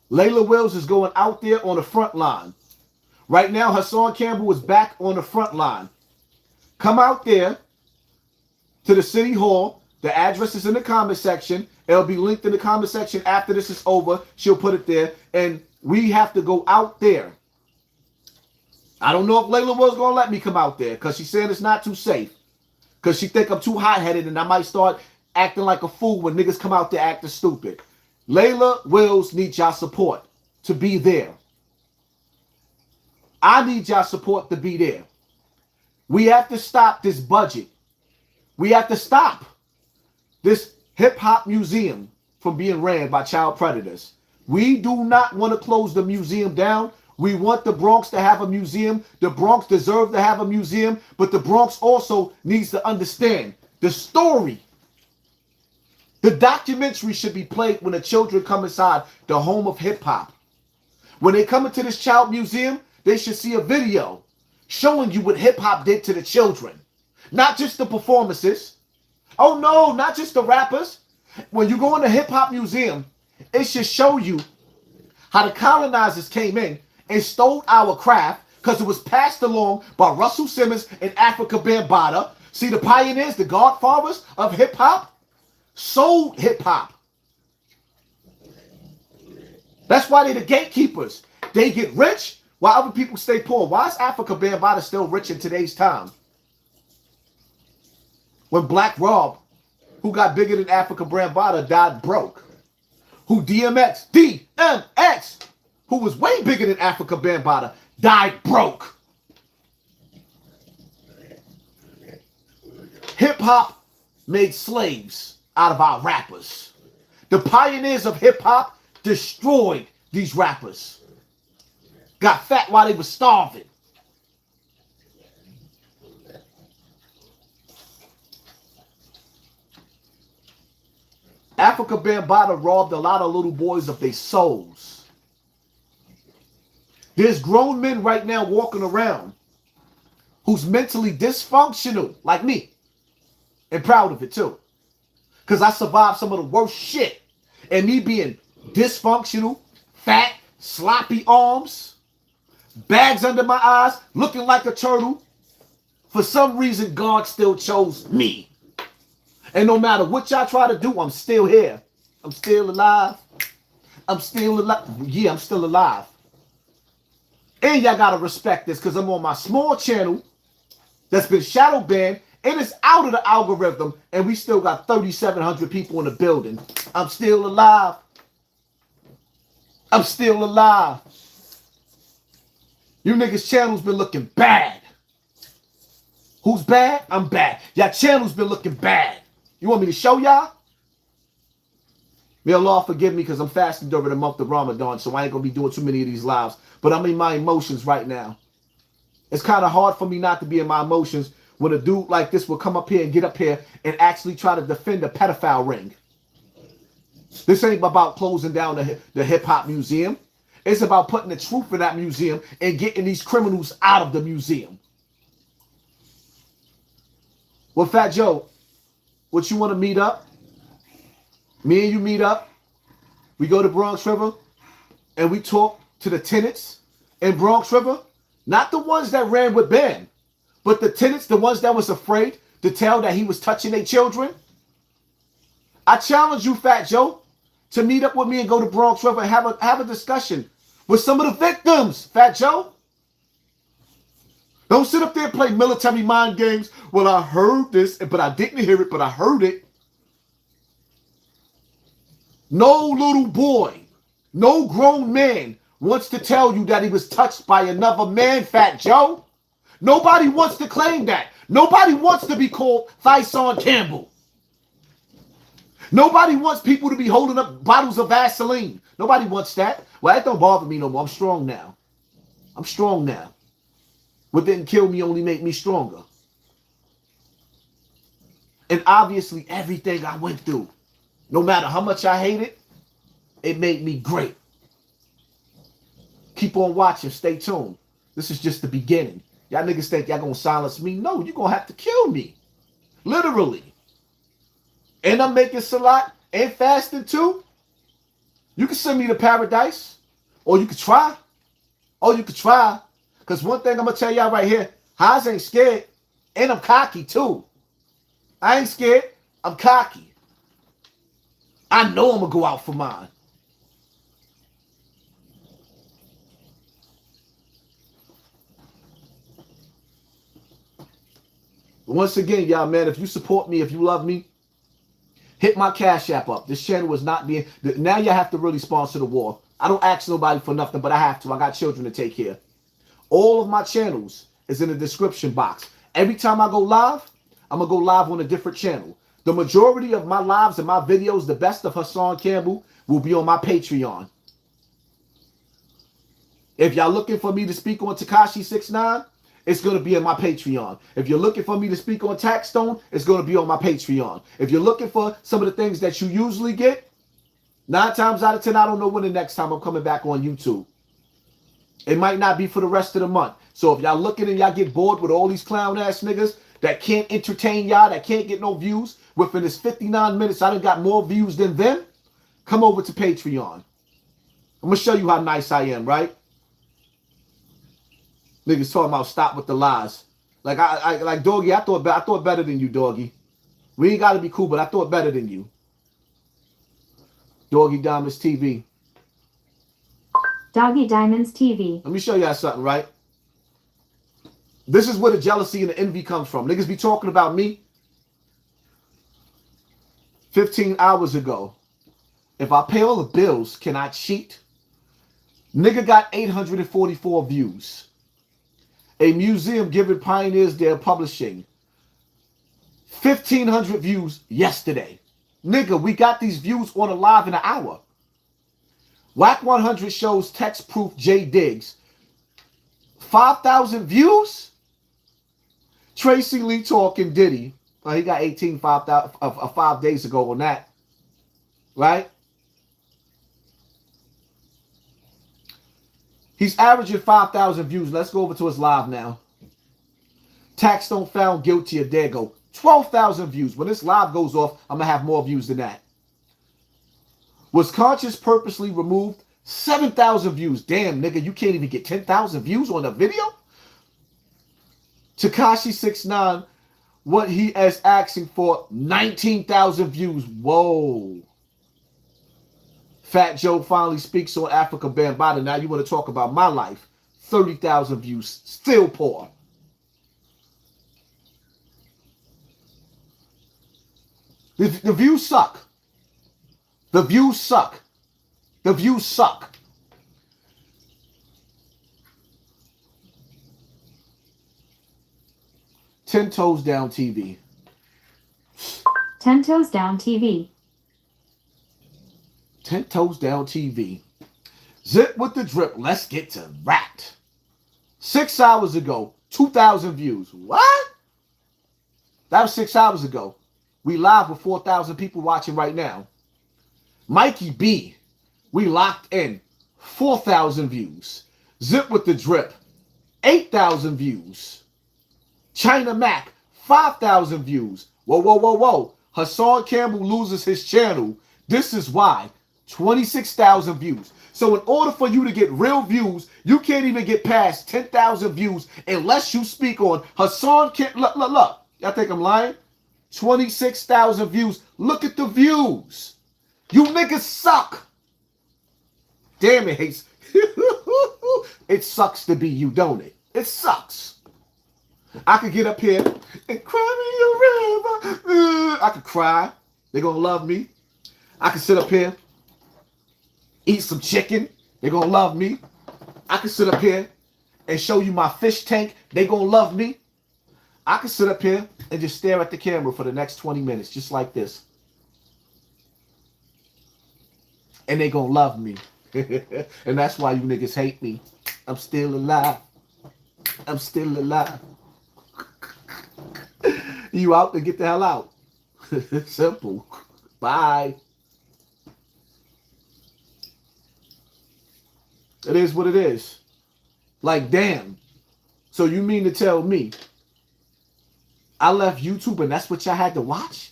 Layla Wills is going out there on the front line. Right now, Hassan Campbell is back on the front line. Come out there to the city hall. The address is in the comment section. It'll be linked in the comment section after this is over. She'll put it there. And we have to go out there. I don't know if Layla was going to let me come out there because she's saying it's not too safe. Because she think I'm too hot-headed and I might start acting like a fool when niggas come out there acting stupid. Layla Wills needs y'all support to be there. I need y'all support to be there. We have to stop this budget. We have to stop this hip-hop museum from being ran by child predators. We do not want to close the museum down. We want the Bronx to have a museum. The Bronx deserves to have a museum, but the Bronx also needs to understand the story. The documentary should be played when the children come inside the home of hip-hop. When they come into this child museum, they should see a video showing you what hip-hop did to the children. Not just the performances. Oh no, not just the rappers. When you go in the hip-hop museum, it should show you how the colonizers came in and stole our craft because it was passed along by Russell Simmons and Afrika Bambaataa. See, the pioneers, the godfathers of hip-hop, sold hip-hop. That's why they're the gatekeepers. They get rich while other people stay poor. Why is Afrika Bambaataa still rich in today's time? When Black Rob, who got bigger than Afrika Bambaataa, died broke. Who DMX, who was way bigger than Afrika Bambaataa, died broke. Hip-hop made slaves out of our rappers. The pioneers of hip-hop destroyed these rappers. Got fat while they were starving. Afrika Bambaataa robbed a lot of little boys of their souls. There's grown men right now walking around who's mentally dysfunctional, like me. And proud of it too. Because I survived some of the worst shit. And me being dysfunctional, fat, sloppy arms, bags under my eyes, looking like a turtle. For some reason, God still chose me. And no matter what y'all try to do, I'm still here. I'm still alive. I'm still alive. Yeah, I'm still alive. And y'all gotta respect this because I'm on my small channel that's been shadow banned and it's out of the algorithm and we still got 3,700 people in the building. I'm still alive. I'm still alive. You niggas' channel's been looking bad. Who's bad? I'm bad. Y'all channel's been looking bad. You want me to show y'all? May Allah forgive me because I'm fasting during the month of Ramadan, so I ain't going to be doing too many of these lives. But I'm in my emotions right now. It's kind of hard for me not to be in my emotions when a dude like this will come up here and get up here and actually try to defend a pedophile ring. This ain't about closing down the hip-hop museum. It's about putting the truth in that museum and getting these criminals out of the museum. Well, Fat Joe, what you want to meet up? Me and you meet up. We go to Bronx River and we talk to the tenants in Bronx River. Not the ones that ran with Ben, but the tenants, the ones that was afraid to tell that he was touching their children. I challenge you, Fat Joe, to meet up with me and go to Bronx River and have a discussion with some of the victims, Fat Joe. Don't sit up there and play military mind games. Well, I heard this, but I didn't hear it, but I heard it. No little boy, no grown man wants to tell you that he was touched by another man, Fat Joe. Nobody wants to claim that. Nobody wants to be called HassanCampbell. Nobody wants people to be holding up bottles of Vaseline. Nobody wants that. Well, that don't bother me no more. I'm strong now. I'm strong now. What didn't kill me only made me stronger. And obviously, everything I went through, no matter how much I hate it, it made me great. Keep on watching. Stay tuned. This is just the beginning. Y'all niggas think y'all gonna silence me? No, you're gonna have to kill me. Literally. And I'm making salat and fasting too. You can send me to paradise. Or you could try. Or you could try. Because one thing I'm going to tell y'all right here. Haz ain't scared. And I'm cocky too. I ain't scared. I'm cocky. I know I'm going to go out for mine. Once again, y'all, man, if you support me, if you love me, hit my Cash App up. This channel is not being... Now you have to really sponsor the war. I don't ask nobody for nothing, but I have to. I got children to take care. All of my channels is in the description box. Every time I go live, I'm going to go live on a different channel. The majority of my lives and my videos, the best of Hassan Campbell, will be on my Patreon. If y'all looking for me to speak on Tekashi 6ix9ine, it's going to be on my Patreon. If you're looking for me to speak on Taxstone, it's going to be on my Patreon. If you're looking for some of the things that you usually get, 9 times out of 10, I don't know when the next time I'm coming back on YouTube. It might not be for the rest of the month. So if y'all looking and y'all get bored with all these clown ass niggas that can't entertain y'all, that can't get no views, within this 59 minutes, I done got more views than them, come over to Patreon. I'm going to show you how nice I am, right? Niggas talking about stop with the lies. Like, like Doggy, I thought better than you, Doggy. We ain't got to be cool, but I thought better than you. Doggy Diamonds TV. Doggy Diamonds TV. Let me show y'all something, right? This is where the jealousy and the envy comes from. Niggas be talking about me 15 hours ago. If I pay all the bills, can I cheat? Nigga got 844 views. A museum giving pioneers their publishing 1,500 views yesterday. Nigga, we got these views on a live in an hour. Whack 100 shows text proof J Diggs. 5,000 views? Tracy Lee talking Diddy. He got 18 5 days ago on that. Right? He's averaging 5,000 views. Let's go over to his live now. Taxstone found guilty. There you go. 12,000 views. When this live goes off, I'm going to have more views than that. Was conscious purposely removed? 7,000 views. Damn, nigga, you can't even get 10,000 views on a video? Tekashi 6ix9ine, what he is asking for, 19,000 views. Whoa. Fat Joe finally speaks on Afrika Bambaataa. Now you want to talk about my life. 30,000 views. Still poor. The views suck. The views suck. The views suck. Ten Toes Down TV. 10 Toes Down TV. 10 Toes Down TV. Zip with the drip. Let's get to that. 6 hours ago, 2,000 views. What? That was 6 hours ago. We live with 4,000 people watching right now. Mikey B, we locked in. 4,000 views. Zip with the drip. 8,000 views. China Mac, 5,000 views. Whoa, whoa, whoa, whoa. Hassan Campbell loses his channel. This is why. 26,000 views. So in order for you to get real views, you can't even get past 10,000 views unless you speak on Hassan Campbell. Look, look, look. Y'all think I'm lying? 26,000 views. Look at the views. You niggas suck. Damn, it hates. It sucks to be you, don't it? It sucks. I could get up here and cry me a river. I could cry. They're going to love me. I could sit up here, eat some chicken. They're going to love me. I could sit up here and show you my fish tank. They're going to love me. I could sit up here and just stare at the camera for the next 20 minutes, just like this. And they're going to love me. And that's why you niggas hate me. I'm still alive. I'm still alive. You out, then get the hell out. Simple. Bye. It is what it is. Like, damn. So you mean to tell me I left YouTube and that's what y'all had to watch?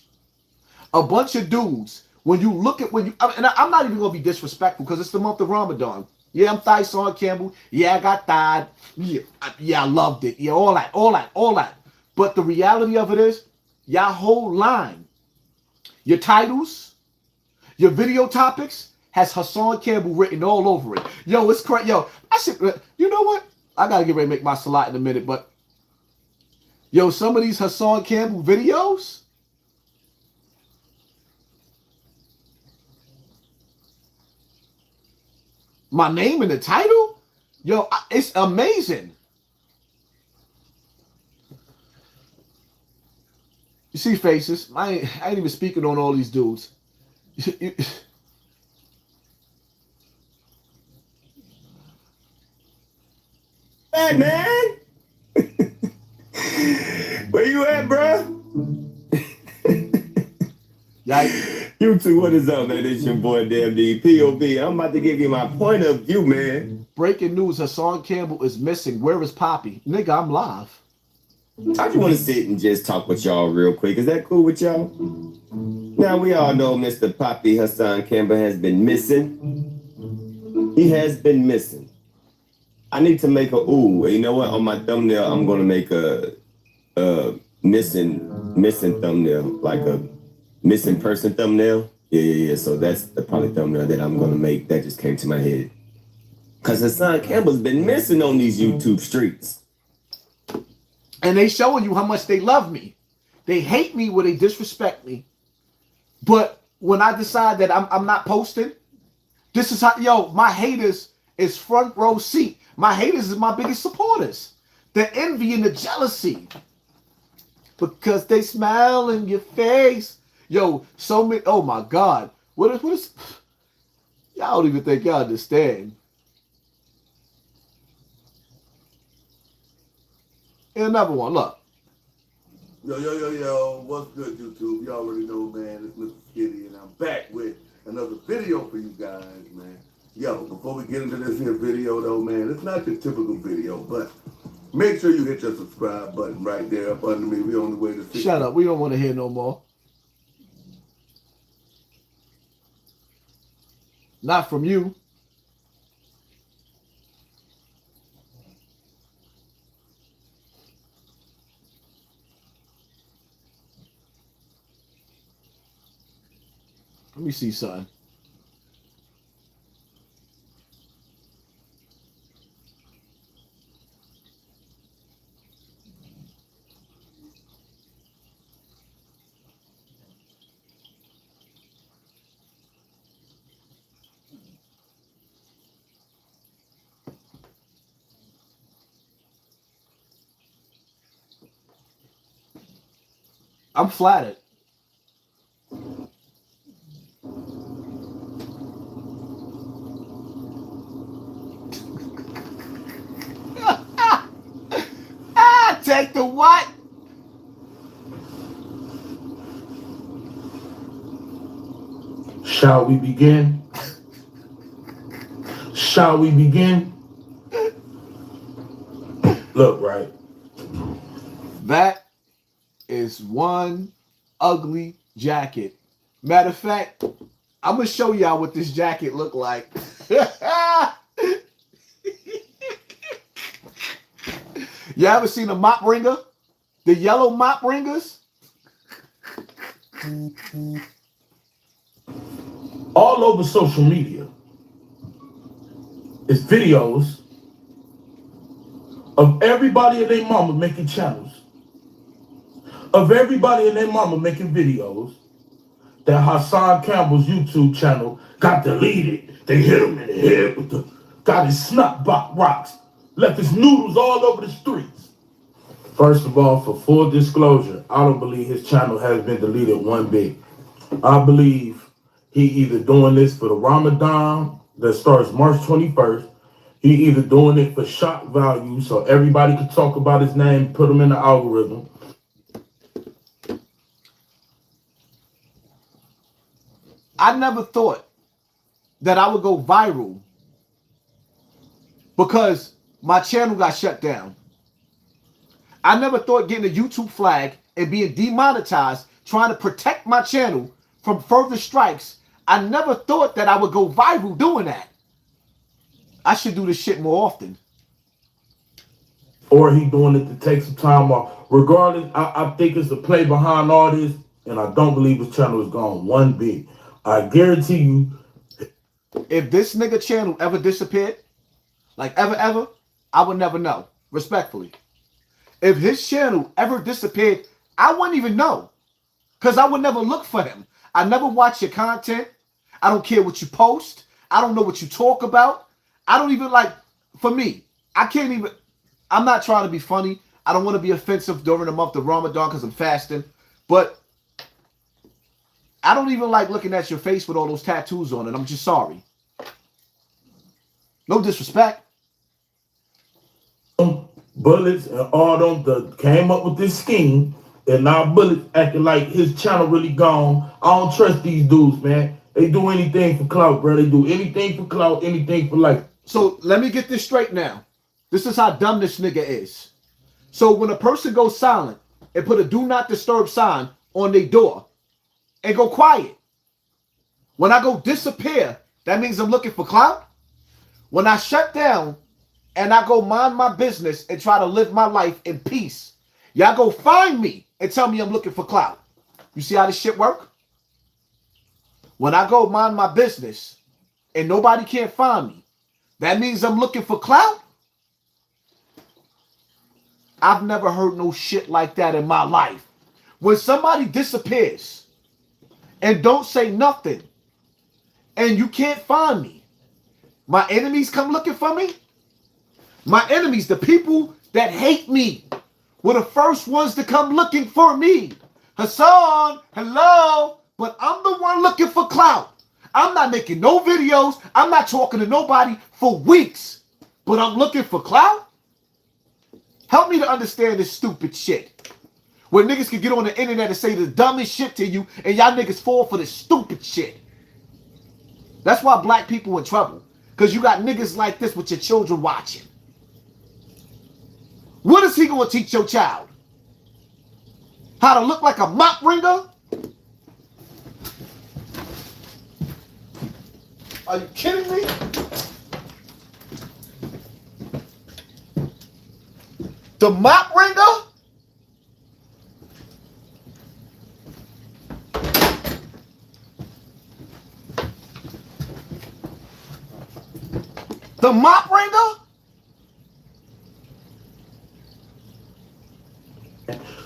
A bunch of dudes, when you look at, and I'm not even going to be disrespectful because it's the month of Ramadan. Yeah, I'm Hassan Campbell. Yeah, I got thied. Yeah, I loved it. Yeah, all that. But the reality of it is, y'all whole line, your titles, your video topics has Hassan Campbell written all over it. Yo, it's crazy. Yo, I should, you know what? I got to get ready to make my salat in a minute, but yo, some of these Hassan Campbell videos, my name in the title, yo, it's amazing. You see faces. I ain't even speaking on all these dudes. Hey, man. Where you at, bro? YouTube, what is up, man? It's your boy, Damn D, POV. I'm about to give you my point of view, man. Breaking news, Hassan Campbell is missing. Where is Poppy? Nigga, I'm live. I just want to sit and just talk with y'all real quick. Is that cool with y'all? Now, we all know Mr. Poppy Hassan Campbell has been missing. He has been missing. I need to make a, you know what? On my thumbnail, I'm going to make a missing thumbnail, like a missing person thumbnail. Yeah. So that's the probably thumbnail that I'm going to make. That just came to my head. Because Hassan Campbell's been missing on these YouTube streets. And they showing you how much they love me. They hate me where they disrespect me. But when I decide that I'm not posting, this is how, yo, my haters is front row seat. My haters is my biggest supporters. The envy and the jealousy. Because they smile in your face. Yo, so many, oh my God. What is, Y'all don't even think y'all understand. And another one, look. Yo, what's good, YouTube? You already know, man, it's Mr. Skitty, and I'm back with another video for you guys, man. Yo, before we get into this here video, though, man, it's not your typical video, but make sure you hit your subscribe button right there up under me. We're on the way to 60. Shut up. We don't want to hear no more. Not from you. Let me see something. I'm flattered. Take the what? Shall we begin? Shall we begin? Look, right. That is one ugly jacket. Matter of fact, I'm going to show y'all what this jacket look like. You ever seen a mop wringer? The yellow mop wringers? All over social media is videos of everybody and their mama making channels, of everybody and their mama making videos that Hassan Campbell's YouTube channel got deleted. They hit him in the head with got his snot box rocks, left his noodles all over the streets. First of all, for full disclosure, I don't believe his channel has been deleted one bit. I believe he either doing this for the Ramadan that starts March 21st. He either doing it for shock value so everybody can talk about his name, put him in the algorithm. I never thought that I would go viral because my channel got shut down. I never thought getting a YouTube flag and being demonetized, trying to protect my channel from further strikes, I never thought that I would go viral doing that. I should do this shit more often. Or he doing it to take some time off. Regardless, I think it's a play behind all this, and I don't believe his channel is gone one bit. I guarantee you, if this nigga channel ever disappeared, like ever, I would never know, respectfully. If his channel ever disappeared, I wouldn't even know, because I would never look for him. I never watch your content. I don't care what you post. I don't know what you talk about. I don't even for me, I can't even, I'm not trying to be funny. I don't want to be offensive during the month of Ramadan because I'm fasting, but I don't even like looking at your face with all those tattoos on it. I'm just sorry. No disrespect. Bullets and all them that came up with this scheme, and now Bullets acting like his channel really gone. I don't trust these dudes, man. They do anything for clout, bro. They do anything for clout, anything for life. So let me get this straight now. This is how dumb this nigga is. So when a person goes silent and put a do not disturb sign on their door and go quiet, when I go disappear, that means I'm looking for clout. When I shut down and I go mind my business and try to live my life in peace, y'all go find me and tell me I'm looking for clout. You see how this shit work? When I go mind my business and nobody can't find me, that means I'm looking for clout? I've never heard no shit like that in my life. When somebody disappears and don't say nothing and you can't find me, my enemies come looking for me? My enemies, the people that hate me, were the first ones to come looking for me. Hassan, hello, but I'm the one looking for clout. I'm not making no videos. I'm not talking to nobody for weeks. But I'm looking for clout? Help me to understand this stupid shit. Where niggas can get on the internet and say the dumbest shit to you and y'all niggas fall for this stupid shit. That's why black people in trouble. Because you got niggas like this with your children watching. What is he going to teach your child? How to look like a mop ringer? Are you kidding me? The mop ringer? The mop ringer?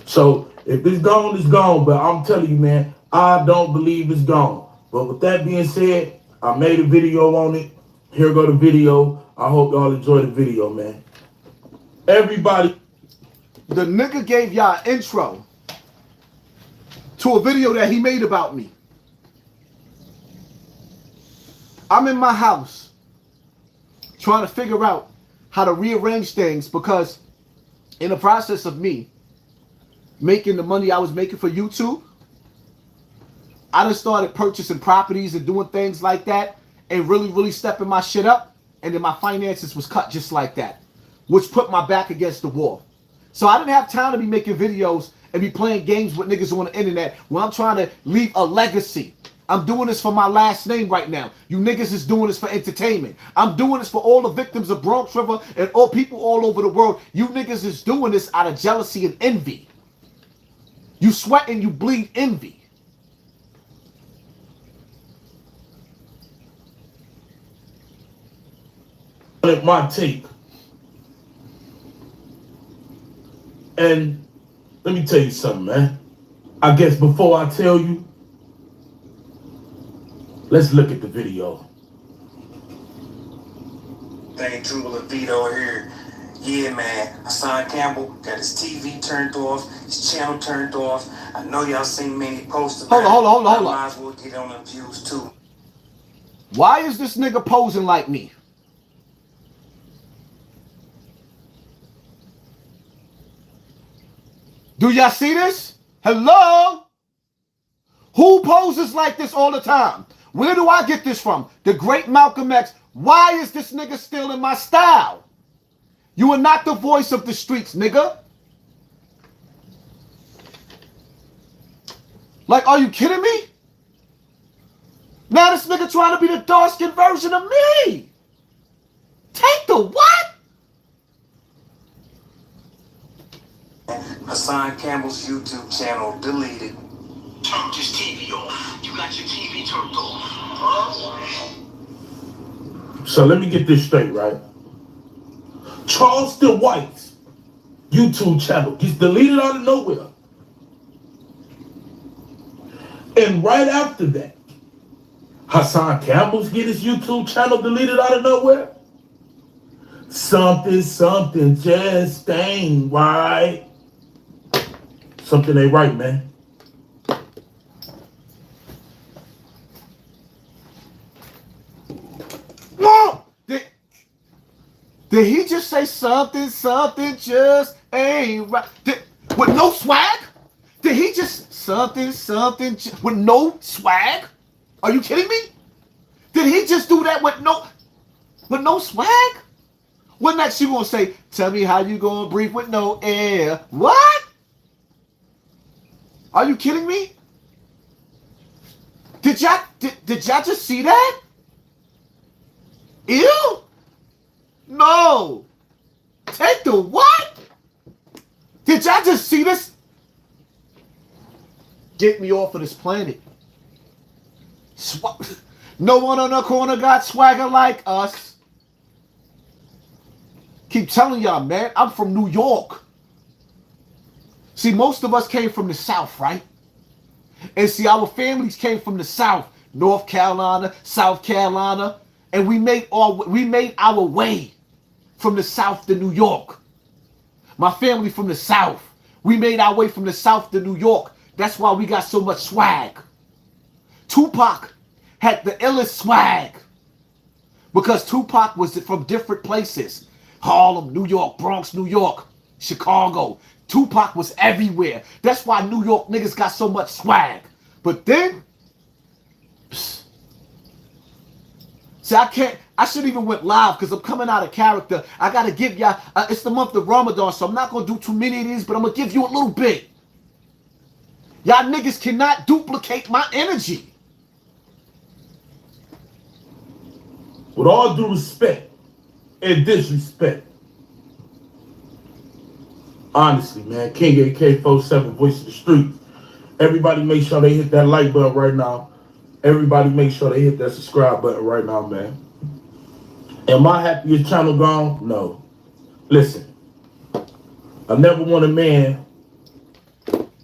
So if it's gone, it's gone. But I'm telling you, man, I don't believe it's gone. But with that being said, I made a video on it. Here go the video. I hope y'all enjoy the video, man. Everybody. The nigga gave y'all an intro to a video that he made about me. I'm in my house trying to figure out how to rearrange things because in the process of me making the money I was making for YouTube, I done started purchasing properties and doing things like that and really stepping my shit up, and then my finances was cut just like that, which put my back against the wall. So I didn't have time to be making videos and be playing games with niggas on the internet when I'm trying to leave a legacy. I'm doing this for my last name right now. You niggas is doing this for entertainment. I'm doing this for all the victims of Bronx River and all people all over the world. You niggas is doing this out of jealousy and envy. You sweat and you bleed envy. My take. And let me tell you something, man. I guess before I tell you, let's look at the video. Thing Jubal Vito here. Yeah, man. Hassan Campbell got his TV turned off, his channel turned off. I know y'all seen many posts about Hold on. I might as well get on the views too. Why is this nigga posing like me? Do y'all see this? Hello? Who poses like this all the time? Where do I get this from? The great Malcolm X. Why is this nigga still in my style? You are not the voice of the streets, nigga. Like, are you kidding me? Now this nigga trying to be the dark-skinned version of me. Take the what? Hassan Campbell's YouTube channel deleted. Turn this TV off. You got your TV turned off. Huh? So let me get this straight, right? Charleston White's YouTube channel gets deleted out of nowhere. And right after that, Hassan Campbell's get his YouTube channel deleted out of nowhere. Something just ain't right. Something ain't right, man. Whoa! Did he just say something just ain't right? With no swag? Did he just something with no swag? Are you kidding me? Did he just do that with no swag? What next you gonna say? Tell me how you gonna breathe with no air. What? Are you kidding me? Did y'all just see that? Ew? No. Take the what? Did y'all just see this? Get me off of this planet. No one on the corner got swagger like us. Keep telling y'all, man, I'm from New York. See, most of us came from the South, right? And see, our families came from the South, North Carolina, South Carolina, and we made our way from the South to New York. My family from the South. We made our way from the South to New York. That's why we got so much swag. Tupac had the illest swag. Because Tupac was from different places. Harlem, New York, Bronx, New York, Chicago. Tupac was everywhere. That's why New York niggas got so much swag. But then, see, I shouldn't even went live because I'm coming out of character. I got to give y'all, it's the month of Ramadan, so I'm not going to do too many of these, but I'm going to give you a little bit. Y'all niggas cannot duplicate my energy. With all due respect and disrespect. Honestly, man, King AK47, voice of the street. Everybody make sure they hit that like button right now. Everybody make sure they hit that subscribe button right now, man. Am I happy his channel gone? No. Listen, I never want a man.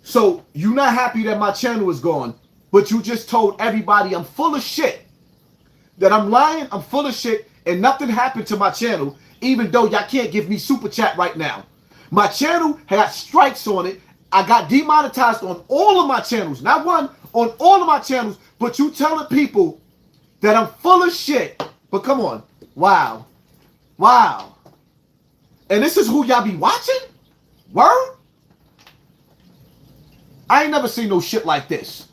So you're not happy that my channel is gone, but you just told everybody I'm full of shit. That I'm lying, I'm full of shit, and nothing happened to my channel, even though y'all can't give me super chat right now. My channel had strikes on it. I got demonetized on all of my channels. Not one, on all of my channels. But you telling people that I'm full of shit. But come on. Wow. Wow. And this is who y'all be watching? Word? I ain't never seen no shit like this.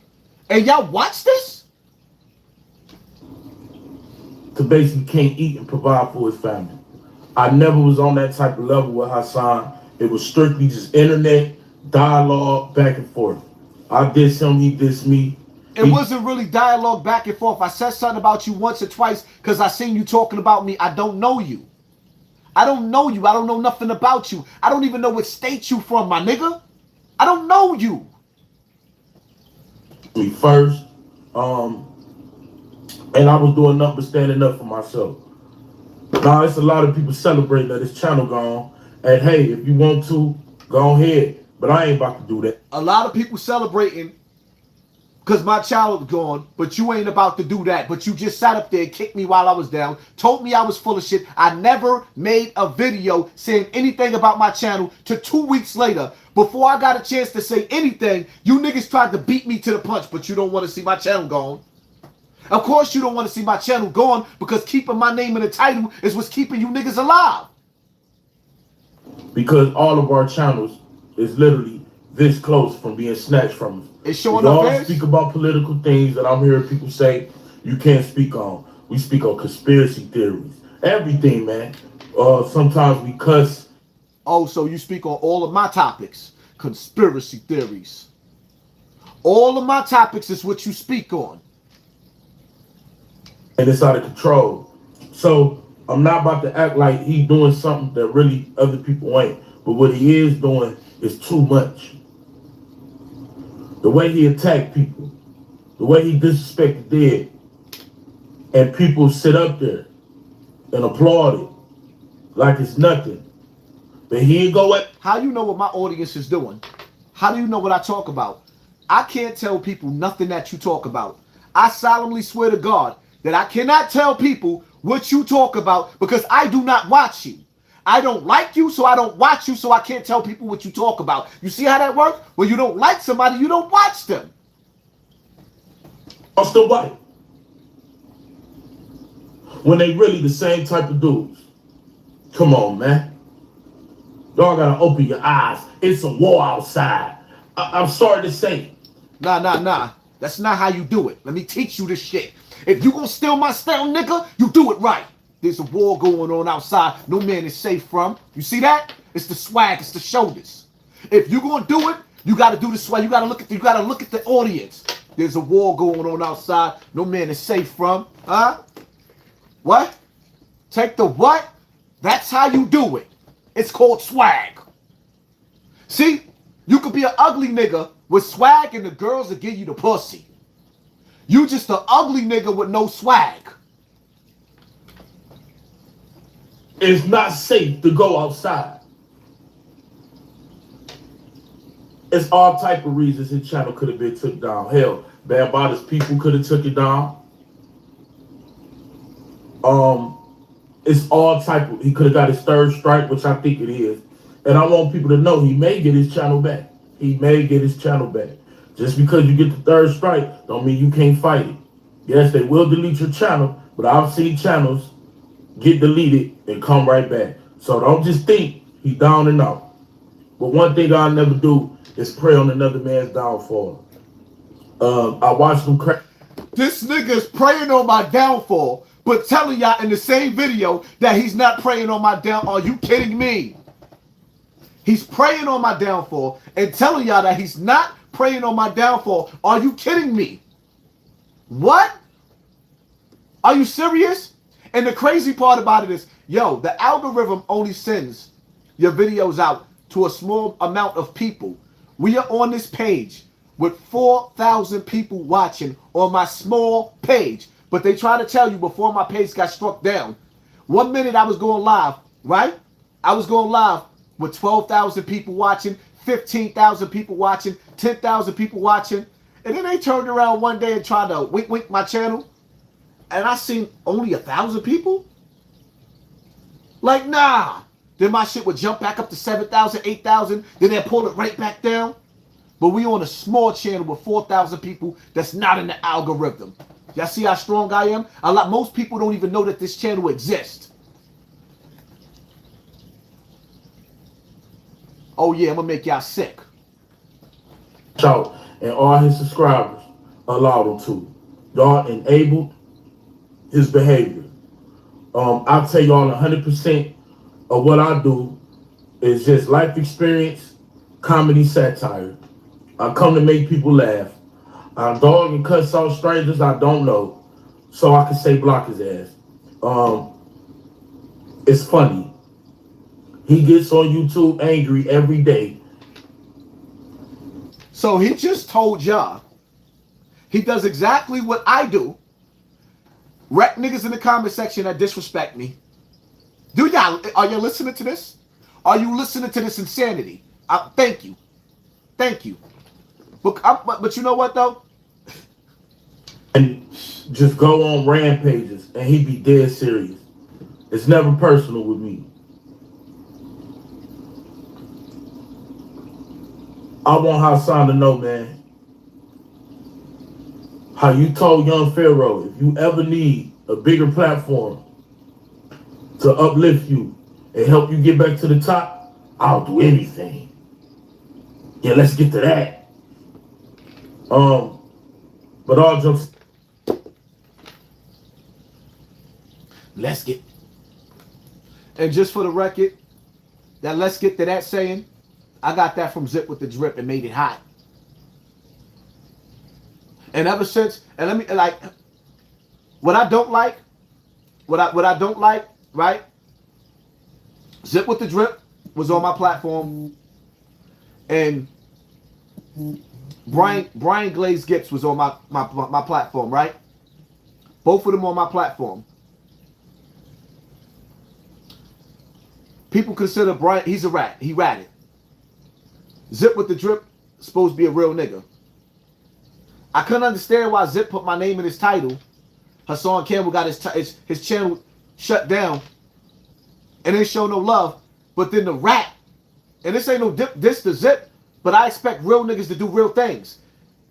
And y'all watch this? To basically can't eat and provide for his family. I never was on that type of level with Hassan. It was strictly just internet, dialogue, back and forth. I dissed him, he dissed me. It wasn't really dialogue back and forth. I said something about you once or twice because I seen you talking about me. I don't know you. I don't know you. I don't know nothing about you. I don't even know what state you from, my nigga. I don't know you. Me first, and I was doing nothing but standing up for myself. Now, it's a lot of people celebrating that his channel gone. And hey, if you want to, go ahead. But I ain't about to do that. A lot of people celebrating because my channel is gone, but you ain't about to do that. But you just sat up there and kicked me while I was down, told me I was full of shit. I never made a video saying anything about my channel till 2 weeks later. Before I got a chance to say anything, you niggas tried to beat me to the punch, but you don't want to see my channel gone. Of course you don't want to see my channel gone because keeping my name in the title is what's keeping you niggas alive. Because all of our channels is literally this close from being snatched from us. It's showing we up all speak about political things that I'm hearing people say you can't speak on. We speak on conspiracy theories. Everything, man. Sometimes we cuss. Oh, so you speak on all of my topics. Conspiracy theories. All of my topics is what you speak on. And it's out of control. So I'm not about to act like he's doing something that really other people ain't. But what he is doing is too much. The way he attacked people, the way he disrespected dead, and people sit up there and applaud it like it's nothing. But he ain't go at. How you know what my audience is doing? How do you know what I talk about? I can't tell people nothing that you talk about. I solemnly swear to God that I cannot tell people what you talk about because I do not watch you. I don't like you, so I don't watch you, so I can't tell people what you talk about. You see how that works? When you don't like somebody, you don't watch them. I'm still white. When they really the same type of dudes. Come on, man. Y'all gotta open your eyes. It's a war outside. I'm sorry to say. Nah. That's not how you do it. Let me teach you this shit. If you gonna steal my style, nigga, you do it right. There's a war going on outside. No man is safe from. You see that? It's the swag. It's the shoulders. If you gonna do it, you gotta do the swag. You gotta look at the audience. There's a war going on outside. No man is safe from. Huh? What? Take the what? That's how you do it. It's called swag. See? You could be an ugly nigga with swag and the girls will give you the pussy. You just an ugly nigga with no swag. It's not safe to go outside. It's all type of reasons his channel could have been took down. Hell, Bambaataa's people could have took it down. It's all type of, he could have got his third strike, which I think it is. And I want people to know he may get his channel back. He may get his channel back. Just because you get the third strike don't mean you can't fight it. Yes, they will delete your channel, but I've seen channels get deleted and come right back. So don't just think he's down and out. But one thing I'll never do is prey on another man's downfall. I watched him crack. This nigga is praying on my downfall, but telling y'all in the same video that he's not praying on my downfall. Are you kidding me? He's praying on my downfall and telling y'all that he's not praying on my downfall. Are you kidding me? What? Are you serious? And the crazy part about it is, yo, the algorithm only sends your videos out to a small amount of people. We are on this page with 4,000 people watching on my small page. But they try to tell you before my page got struck down. 1 minute I was going live, right? I was going live with 12,000 people watching, 15,000 people watching, 10,000 people watching. And then they turned around one day and tried to wink my channel. And I seen only 1,000 people. Like, nah. Then my shit would jump back up to 7,000, 8,000. Then they'd pull it right back down. But we on a small channel with 4,000 people that's not in the algorithm. Y'all see how strong I am? Most people don't even know that this channel exists. Oh yeah, I'm gonna make y'all sick. Out, and all his subscribers allowed him to. Y'all enabled his behavior. I'll tell y'all 100% of what I do is just life experience, comedy, satire. I come to make people laugh. I dog and cuss out strangers I don't know, so I can say block his ass. It's funny. He gets on YouTube angry every day. So he just told y'all he does exactly what I do. Wreck niggas in the comment section that disrespect me. Are you listening to this? Are you listening to this insanity? Thank you. Thank you. But you know what though? And just go on rampages and he be dead serious. It's never personal with me. I want Hassan to know, man, how you told young Pharaoh, if you ever need a bigger platform to uplift you and help you get back to the top, I'll do anything. Yeah, let's get to that. But all jokes. Let's get. And just for the record, that let's get to that saying, I got that from Zip with the Drip and made it hot. And ever since, and let me like, what I don't like, right? Zip with the Drip was on my platform, and Brian Glaze Gibbs was on my platform, right? Both of them on my platform. People consider Brian, he's a rat. He ratted. Zip with the Drip supposed to be a real nigga. I couldn't understand why Zip put my name in his title. Hassan Campbell got his channel shut down and didn't show no love. But then the rat, and this ain't no diss to Zip, but I expect real niggas to do real things.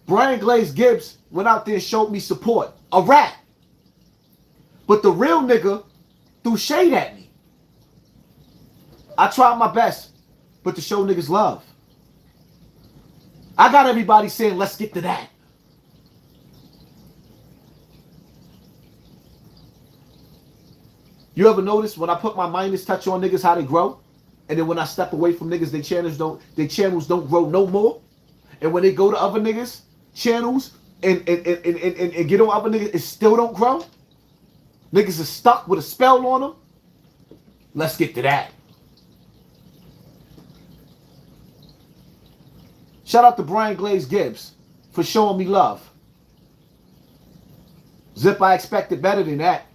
Brian Glaze Gibbs went out there and showed me support. A rat. But the real nigga threw shade at me. I tried my best, but to show niggas love. I got everybody saying, let's get to that. You ever notice when I put my Midas touch on niggas how they grow? And then when I step away from niggas, their channels don't grow no more. And when they go to other niggas' channels and get on other niggas, it still don't grow. Niggas are stuck with a spell on them. Let's get to that. Shout out to Brian Glaze Gibbs for showing me love. Zip, I expected better than that.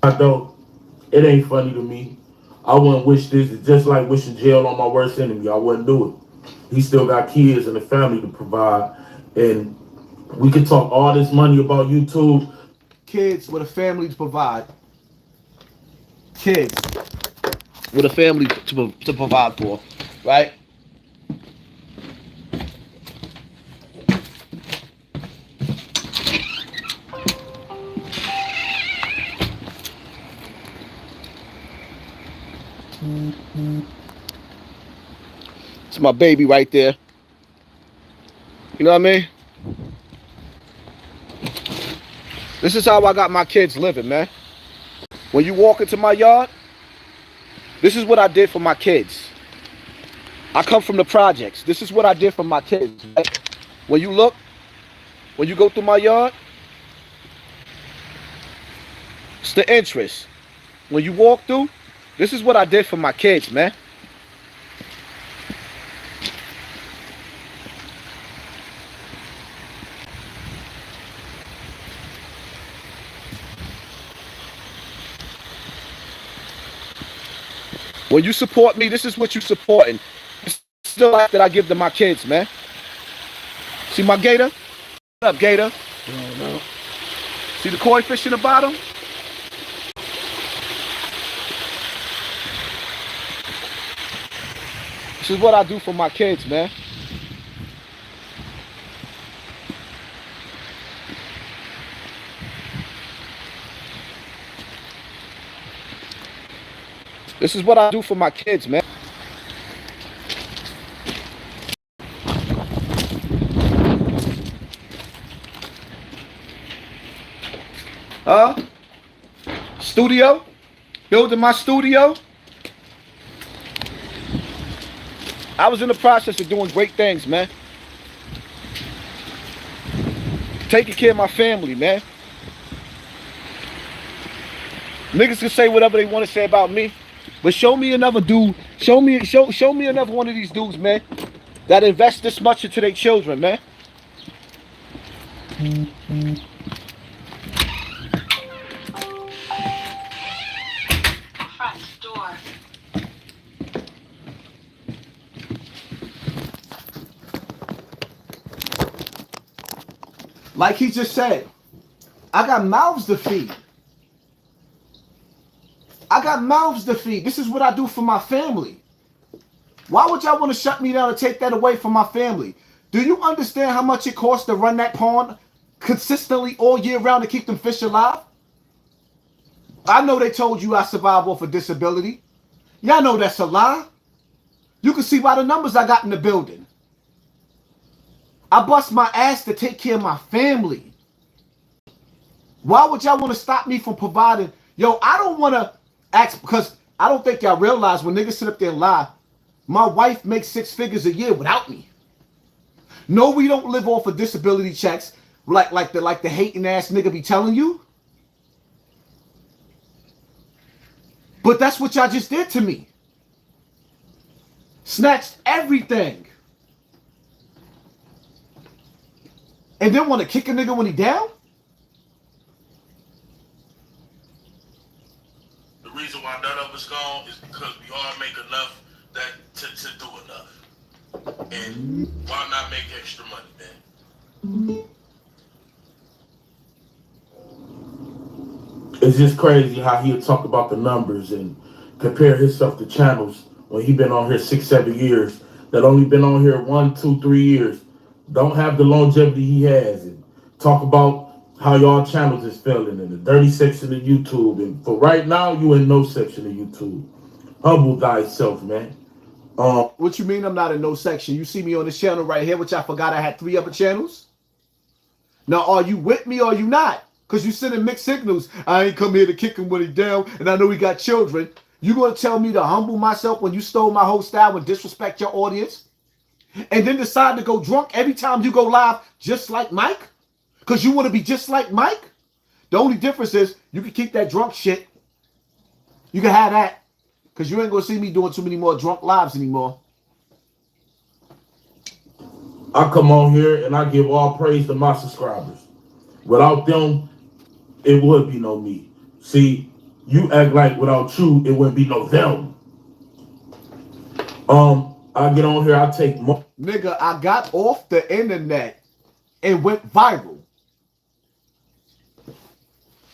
I don't. It ain't funny to me. I wouldn't wish this. It's just like wishing jail on my worst enemy. I wouldn't do it. He still got kids and a family to provide. And we can talk all this money about YouTube. Kids with a family to provide. Kids with a family to provide for, right? It's my baby right there. You know what I mean? This is how I got my kids living, man. When you walk into my yard, this is what I did for my kids. I come from the projects. This is what I did for my kids. Right? When you look, when you go through my yard, it's the entrance. When you walk through, this is what I did for my kids, man. When you support me, this is what you supporting. It's the life that I give to my kids, man. See my gator? What up, gator? No. See the koi fish in the bottom? This is what I do for my kids, man. This is what I do for my kids, man. Studio? Building my studio? I was in the process of doing great things, man. Taking care of my family, man. Niggas can say whatever they want to say about me, but show me another dude. Show me another one of these dudes, man, that invest this much into their children, man. Front door. Like he just said, I got mouths to feed. I got mouths to feed. This is what I do for my family. Why would y'all want to shut me down and take that away from my family? Do you understand how much it costs to run that pond consistently all year round to keep them fish alive? I know they told you I survive off a disability. Y'all know that's a lie. You can see by the numbers I got in the building. I bust my ass to take care of my family. Why would y'all want to stop me from providing? Yo, I don't want to ask, because I don't think y'all realize when niggas sit up there and lie, my wife makes 6 figures a year without me. No, we don't live off of disability checks like the hating ass nigga be telling you. But that's what y'all just did to me. Snatched everything. And then want to kick a nigga when he down? The reason why none of us gone is because we all make enough that to do enough. And why not make extra money, man? It's just crazy how he'll talk about the numbers and compare himself to channels when he been on here 6-7 years that only been on here 1, 2, 3 years, don't have the longevity he has, and talk about how y'all channels is failing in the dirty section of YouTube. And for right now, you in no section of YouTube. Humble thyself, man. What you mean I'm not in no section? You see me on this channel right here, which I forgot I had 3 other channels. Now, are you with me or are you not? Because you sending mixed signals. I ain't come here to kick him when he down, and I know he got children. You gonna tell me to humble myself when you stole my whole style and disrespect your audience? And then decide to go drunk every time you go live just like Mike? Because you want to be just like Mike? The only difference is you can keep that drunk shit. You can have that. Because you ain't going to see me doing too many more drunk lives anymore. I come on here and I give all praise to my subscribers. Without them, it would be no me. See, you act like without you, it wouldn't be no them. I get on here, I take more. Nigga, I got off the internet and went viral.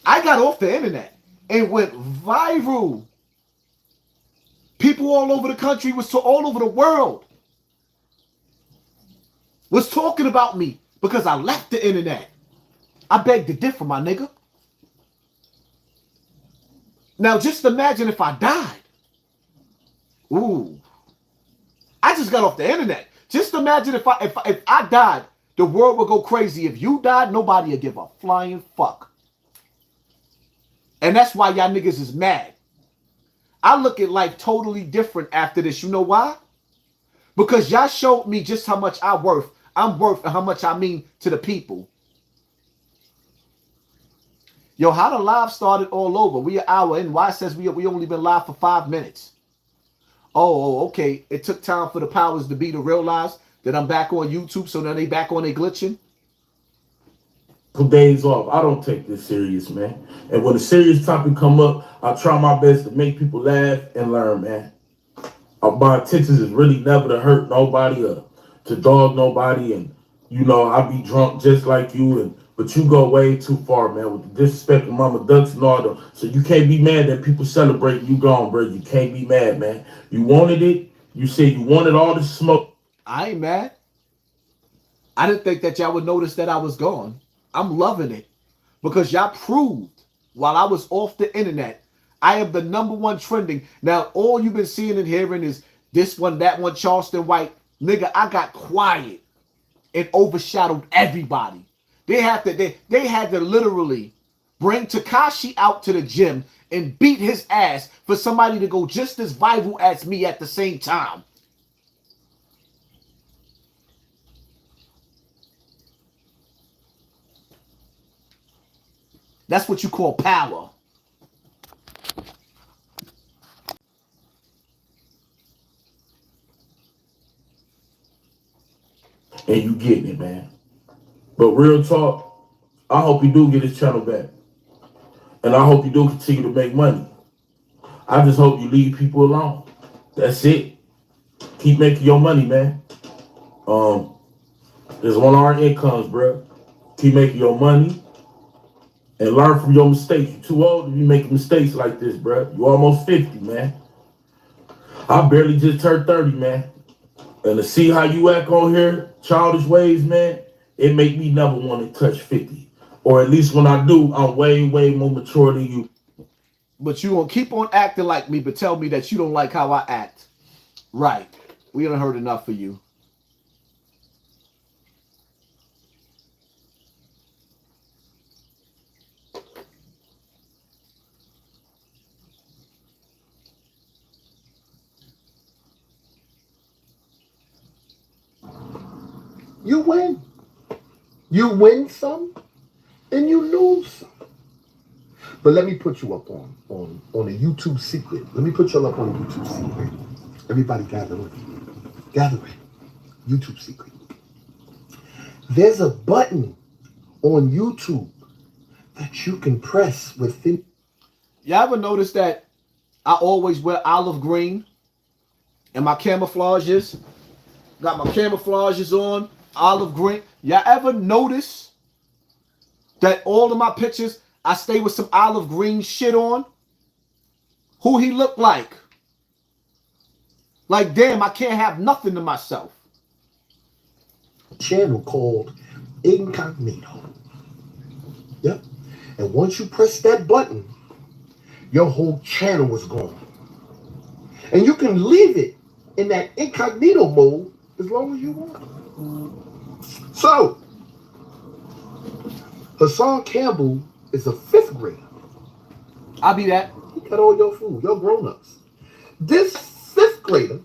I got off the internet and went viral. People all over the country, all over the world, was talking about me because I left the internet. I beg to differ, my nigga. Now just imagine if I died. Ooh. I just got off the internet. Just imagine if I died, the world would go crazy. If you died, nobody would give a flying fuck. And that's why y'all niggas is mad. I look at life totally different after this. You know why? Because y'all showed me just how much I'm worth and how much I mean to the people. Yo, how the live started all over. We an hour in. Why it says we only been live for 5 minutes? Oh, okay. It took time for the powers to be to realize that I'm back on YouTube, so now they back on they glitching. Days off. I don't take this serious, man. And when a serious topic come up, I try my best to make people laugh and learn, man. My intentions is really never to hurt nobody or to dog nobody. And, you know, I be drunk just like you, but you go way too far, man, with the disrespect of Mama Ducks and all them. So you can't be mad that people celebrate you gone, bro. You can't be mad, man. You wanted it. You said you wanted all the smoke. I ain't mad. I didn't think that y'all would notice that I was gone. I'm loving it because y'all proved while I was off the internet, I am the #1 trending. Now, all you've been seeing and hearing is this one, that one, Charleston White. Nigga, I got quiet and overshadowed everybody. They had to literally bring Tekashi out to the gym and beat his ass for somebody to go just as viral as me at the same time. That's what you call power. And you getting it, man. But real talk, I hope you do get his channel back. And I hope you do continue to make money. I just hope you leave people alone. That's it. Keep making your money, man. It's one of our incomes, bro. Keep making your money and learn from your mistakes. You're too old to be making mistakes like this, bro. You almost 50, man. I barely just turned 30, man. And to see how you act on here, childish ways, man, it make me never want to touch 50. Or at least when I do, I'm way, way more mature than you. But you gonna keep on acting like me, but tell me that you don't like how I act. Right. We done heard enough for you. You win. You win some and you lose some. But let me put you up on a YouTube secret. Let me put you up on a YouTube secret. Everybody gather in. Gather in. YouTube secret. There's a button on YouTube that you can press within. Y'all ever notice that I always wear olive green and my camouflages? Got my camouflages on, olive green. Y'all ever notice that all of my pictures, I stay with some olive green shit on? Who he look like? Like, damn, I can't have nothing to myself. Channel called Incognito. Yep. And once you press that button, your whole channel is gone. And you can leave it in that incognito mode as long as you want. So, Hassan Campbell is a 5th grader. I'll be that. He got all your food. You're grown-ups. This 5th grader,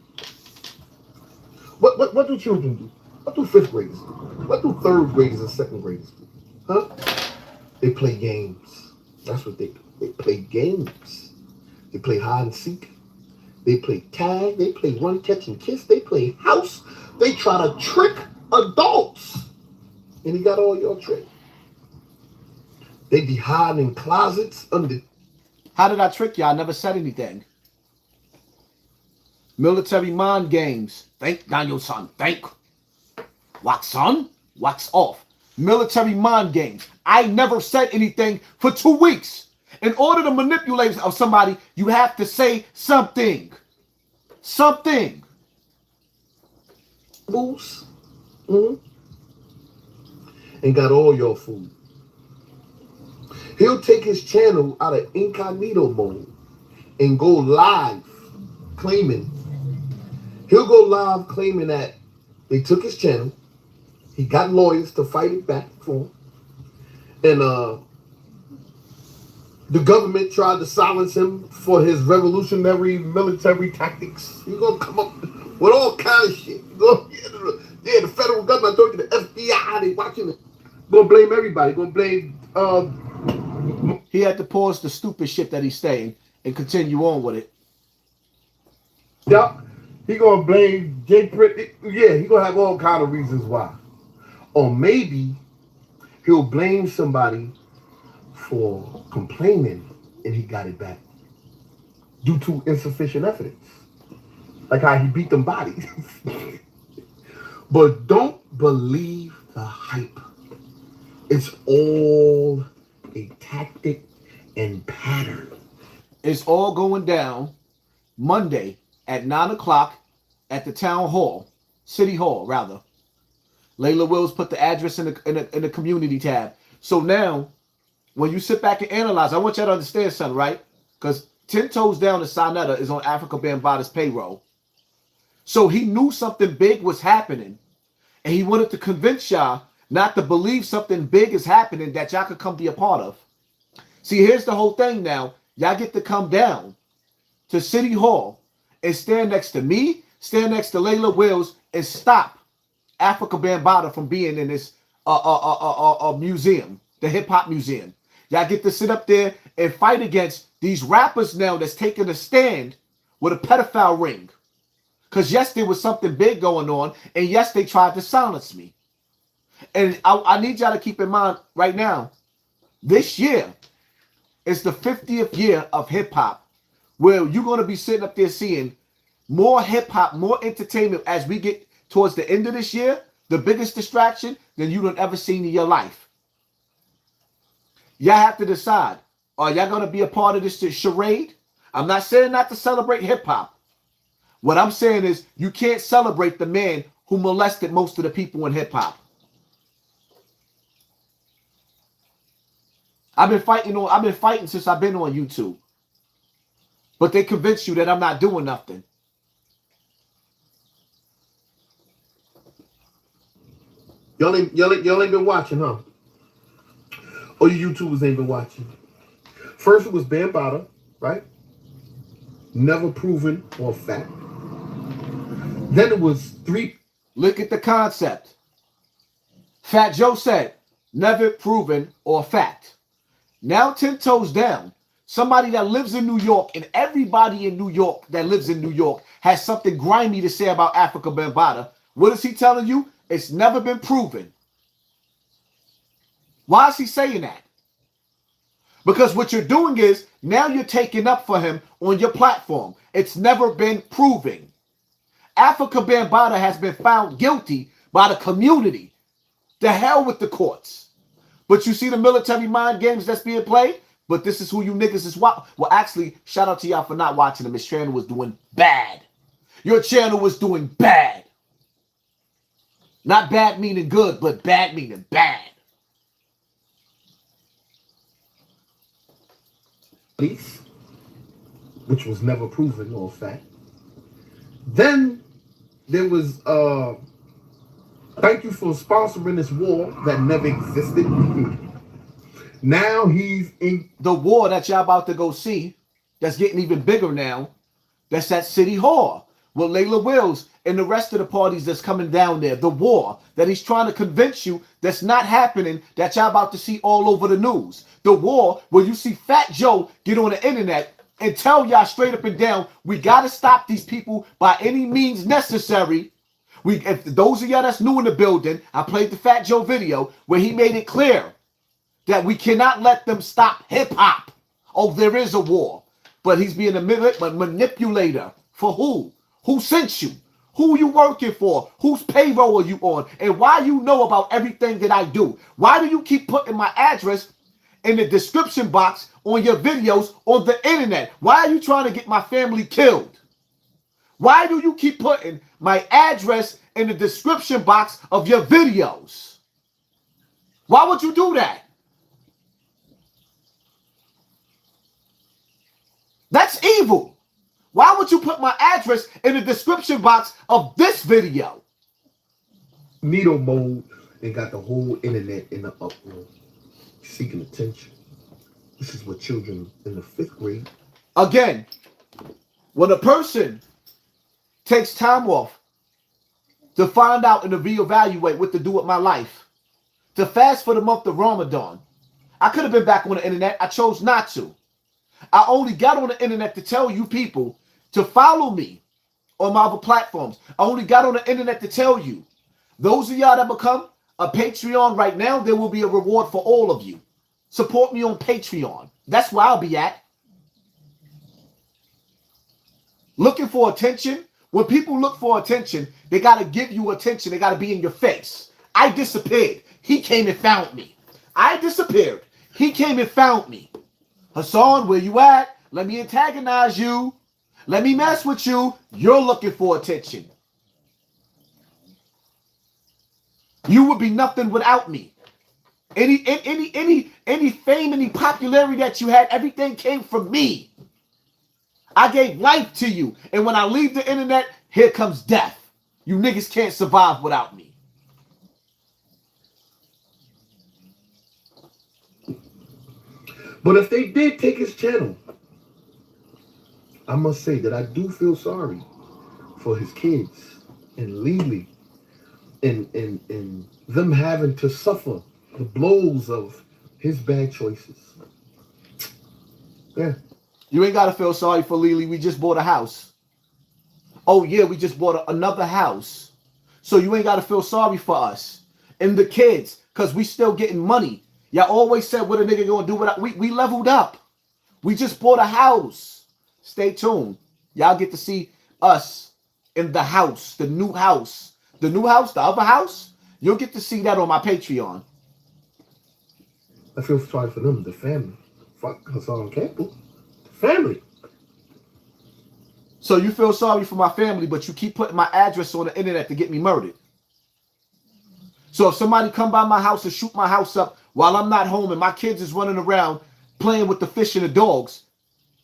what do children do? What do 5th graders do? What do 3rd graders and 2nd graders do? Huh? They play games. That's what they do. They play games. They play hide and seek. They play tag. They play run, catch, and kiss. They play house. They try to trick adults. And he got all your tricks. They be hiding in closets under. How did I trick y'all? I never said anything. Military mind games. Think, Daniel, son. Think. Wax on, wax off. Military mind games. I never said anything for 2 weeks. In order to manipulate somebody, you have to say something. Something. Boost. And got all your food. He'll take his channel out of incognito mode and go live claiming He'll go live claiming that they took his channel. He got lawyers to fight it back for him. And the government tried to silence him for his revolutionary military tactics. He's gonna come up with all kind of shit. Yeah, the federal government, I told you, the FBI, they watching it. Gonna blame everybody. Gonna blame. He had to pause the stupid shit that he's saying and continue on with it. Yup. He gonna blame Jay Pritt. Yeah, he gonna have all kind of reasons why. Or maybe he'll blame somebody for complaining and he got it back due to insufficient evidence. Like how he beat them bodies. But don't believe the hype. It's all a tactic and pattern. It's all going down Monday at 9 o'clock at the town hall, city hall, rather. Layla Wills put the address in the community tab. So now, when you sit back and analyze, I want y'all to understand something, right? Because 10 Toes Down to Sonetta is on Afrika Bambaataa's payroll. So he knew something big was happening. And he wanted to convince y'all not to believe something big is happening that y'all could come be a part of. See, here's the whole thing now. Y'all get to come down to City Hall and stand next to me, stand next to Layla Wills, and stop Afrika Bambaataa from being in this museum, the hip hop museum. Y'all get to sit up there and fight against these rappers now that's taking a stand with a pedophile ring. Because yes, there was something big going on, and yes, they tried to silence me. And I need y'all to keep in mind right now, this year is the 50th year of hip hop, where you're going to be sitting up there seeing more hip hop, more entertainment as we get towards the end of this year, the biggest distraction than you done ever seen in your life. Y'all have to decide, are y'all going to be a part of this charade? I'm not saying not to celebrate hip hop. What I'm saying is you can't celebrate the man who molested most of the people in hip hop. I've been fighting since I've been on YouTube. But they convince you that I'm not doing nothing. Y'all ain't been watching, huh? Or you YouTubers ain't been watching. First it was Bambaataa, right? Never proven or fact. Then it was three. Look at the concept. Fat Joe said, never proven or fact. Now 10 Toes Down, somebody that lives in New York, and everybody in New York that lives in New York has something grimy to say about Afrika Bambaataa. What is he telling you? It's never been proven. Why is he saying that? Because what you're doing is, now you're taking up for him on your platform. It's never been proven. Afrika Bambaataa has been found guilty by the community. The hell with the courts. But you see the military mind games that's being played? But this is who you niggas is watching. Well, actually, shout out to y'all for not watching him. His channel was doing bad. Your channel was doing bad. Not bad meaning good, but bad meaning bad. Police, which was never proven or fact. Then there was thank you for sponsoring this war that never existed. Now he's in the war that y'all about to go see, that's getting even bigger now. That's at City Hall with Layla Wills and the rest of the parties that's coming down there. The war that he's trying to convince you that's not happening, that y'all about to see all over the news. The war where you see Fat Joe get on the internet and tell y'all straight up and down, we got to stop these people by any means necessary. If those of y'all that's new in the building, I played the Fat Joe video where he made it clear that we cannot let them stop hip hop. Oh, there is a war, but he's being a manipulator for who? Who sent you? Who you working for? Whose payroll are you on? And why you know about everything that I do? Why do you keep putting my address in the description box on your videos on the internet? Why are you trying to get my family killed? Why do you keep putting my address in the description box of your videos? Why would you do that? That's evil. Why would you put my address in the description box of this video? Needle mode and got the whole internet in the uproar, seeking attention. This is what children in the 5th grade. Again, when a person takes time off to find out and to reevaluate what to do with my life, to fast for the month of Ramadan, I could have been back on the internet. I chose not to. I only got on the internet to tell you people to follow me on my other platforms. I only got on the internet to tell you, those of y'all that become a Patreon right now, there will be a reward for all of you. Support me on Patreon. That's where I'll be at. Looking for attention. When people look for attention, they got to give you attention. They got to be in your face. I disappeared. He came and found me. I disappeared. He came and found me. Hassan, where you at? Let me antagonize you. Let me mess with you. You're looking for attention. You would be nothing without me. Any fame, any popularity that you had, everything came from me. I gave life to you. And when I leave the internet, here comes death. You niggas can't survive without me. But if they did take his channel, I must say that I do feel sorry for his kids and Lily and them having to suffer the blows of his bad choices. Yeah. You ain't got to feel sorry for Lily. We just bought a house. Oh, yeah, we just bought another house. So you ain't got to feel sorry for us. And the kids, because we still getting money. Y'all always said what a nigga gonna do with we leveled up. We just bought a house. Stay tuned. Y'all get to see us in the house, the new house. The new house, the other house, you'll get to see that on my Patreon. I feel sorry for them, the family. Fuck HassanCampbell. The family. So you feel sorry for my family, but you keep putting my address on the internet to get me murdered. So if somebody come by my house and shoot my house up while I'm not home and my kids is running around playing with the fish and the dogs,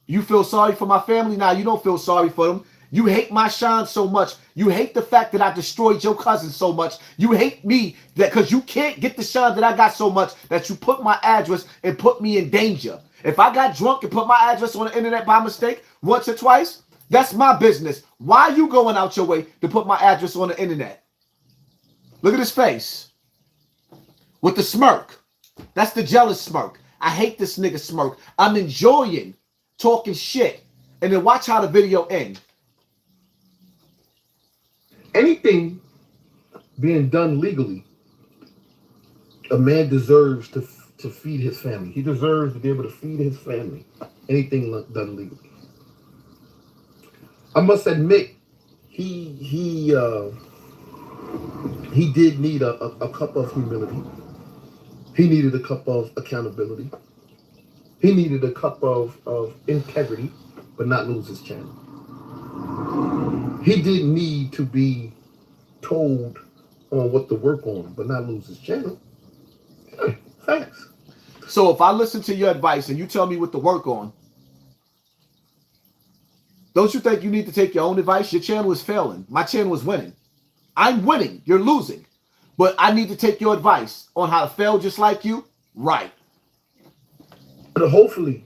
you feel sorry for my family? Now you don't feel sorry for them. You hate my shine so much. You hate the fact that I destroyed your cousin so much. You hate me that because you can't get the shine that I got so much that you put my address and put me in danger. If I got drunk and put my address on the internet by mistake once or twice, that's my business. Why are you going out your way to put my address on the internet? Look at his face. With the smirk. That's the jealous smirk. I hate this nigga smirk. I'm enjoying talking shit. And then watch how the video ends. Anything being done legally, a man deserves to feed his family. He deserves to be able to feed his family. Anything done legally. I must admit, he did need a cup of humility. He needed a cup of accountability. He needed a cup of integrity, but not lose his channel. He didn't need to be told on what to work on, but not lose his channel. Yeah, thanks. So if I listen to your advice and you tell me what to work on, don't you think you need to take your own advice? Your channel is failing. My channel is winning. I'm winning. You're losing. But I need to take your advice on how to fail just like you. Right. But hopefully,